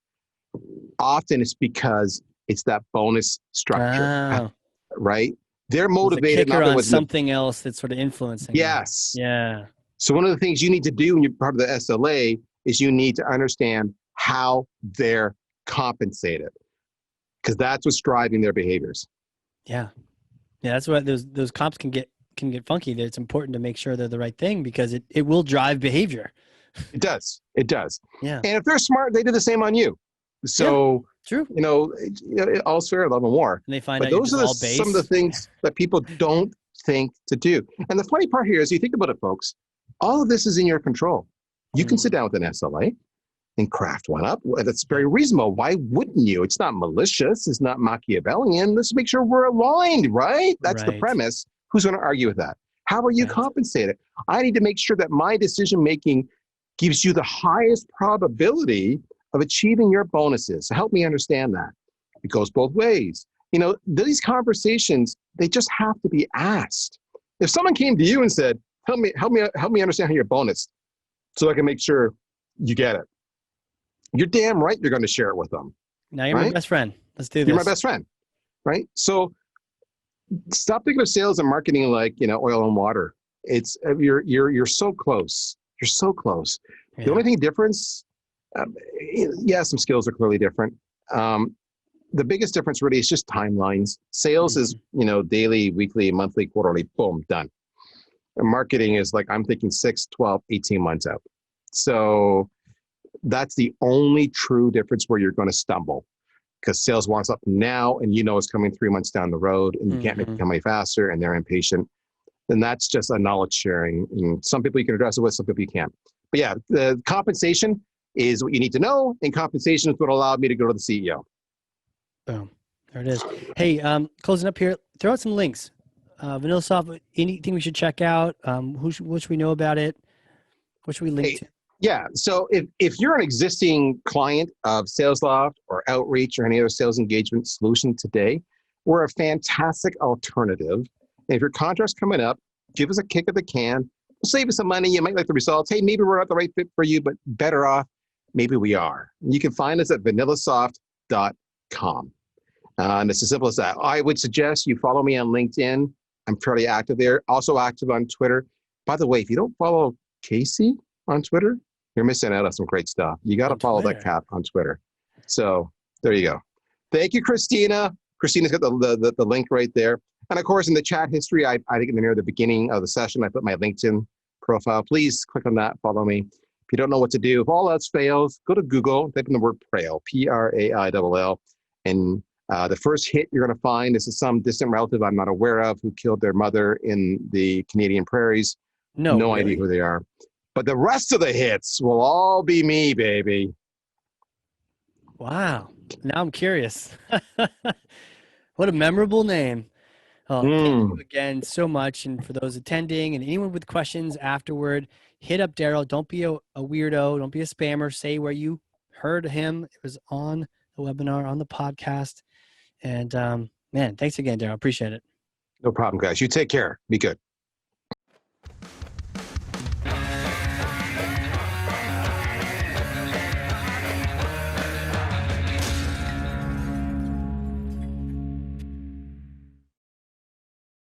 Often it's because it's that bonus structure, right? They're motivated. Kicker on something else that's sort of influencing. Yes. Yeah. So one of the things you need to do when you're part of the SLA is you need to understand how they're compensated, because that's what's driving their behaviors. Yeah. Yeah. That's what those comps can get funky. That it's important to make sure they're the right thing, because it will drive behavior. It does. It does. Yeah. And if they're smart, they do the same on you. So, true. All's fair, love and war. And they find but out those are base. Some of the things that people don't think to do. And the funny part here is, you think about it, folks, all of this is in your control. You can sit down with an SLA and craft one up. That's very reasonable. Why wouldn't you? It's not malicious. It's not Machiavellian. Let's make sure we're aligned, right? That's the premise. Who's going to argue with that? How are you compensated? I need to make sure that my decision-making gives you the highest probability of achieving your bonuses. So help me understand that. It goes both ways. These conversations, they just have to be asked. If someone came to you and said, help me understand how you're bonus so I can make sure you get it, you're damn right you're going to share it with them. Now you're my right? best friend. Let's do this. You're my best friend, right? So stop thinking of sales and marketing like, oil and water. It's you're so close. You're so close. Yeah. The only thing difference, some skills are clearly different. The biggest difference really is just timelines. Sales is, daily, weekly, monthly, quarterly, boom, done. And marketing is like, I'm thinking 6, 12, 18 months out. So that's the only true difference where you're going to stumble, because sales wants up now and it's coming 3 months down the road and you can't make it come any faster and they're impatient. Then that's just a knowledge sharing. And some people you can address it with, some people you can't. But yeah, the compensation is what you need to know, and compensation is what allowed me to go to the CEO. Boom. There it is. Hey, closing up here, throw out some links. VanillaSoft, anything we should check out? What should we know about it? What should we link to? Yeah. So if you're an existing client of SalesLoft or Outreach or any other sales engagement solution today, we're a fantastic alternative. And if your contract's coming up, give us a kick of the can. We'll save you some money. You might like the results. Hey, maybe we're not the right fit for you, but better off, maybe we are. You can find us at VanillaSoft.com. And it's as simple as that. I would suggest you follow me on LinkedIn. I'm fairly active there. Also active on Twitter. By the way, if you don't follow Casey on Twitter, you're missing out on some great stuff. You got to follow that cat on Twitter. So there you go. Thank you, Christina. Christina's got the link right there. And of course, in the chat history, I think near the beginning of the session, I put my LinkedIn profile. Please click on that, follow me. If you don't know what to do, if all else fails, go to Google, type in the word Praill, Praill. And the first hit you're going to find is some distant relative I'm not aware of who killed their mother in the Canadian prairies. No idea who they are. But the rest of the hits will all be me, baby. Wow. Now I'm curious. What a memorable name. Thank you again so much. And for those attending and anyone with questions afterward, hit up Darryl. Don't be a weirdo. Don't be a spammer. Say where you heard him. It was on the webinar, on the podcast. And man, thanks again, Darryl. Appreciate it. No problem, guys. You take care. Be good.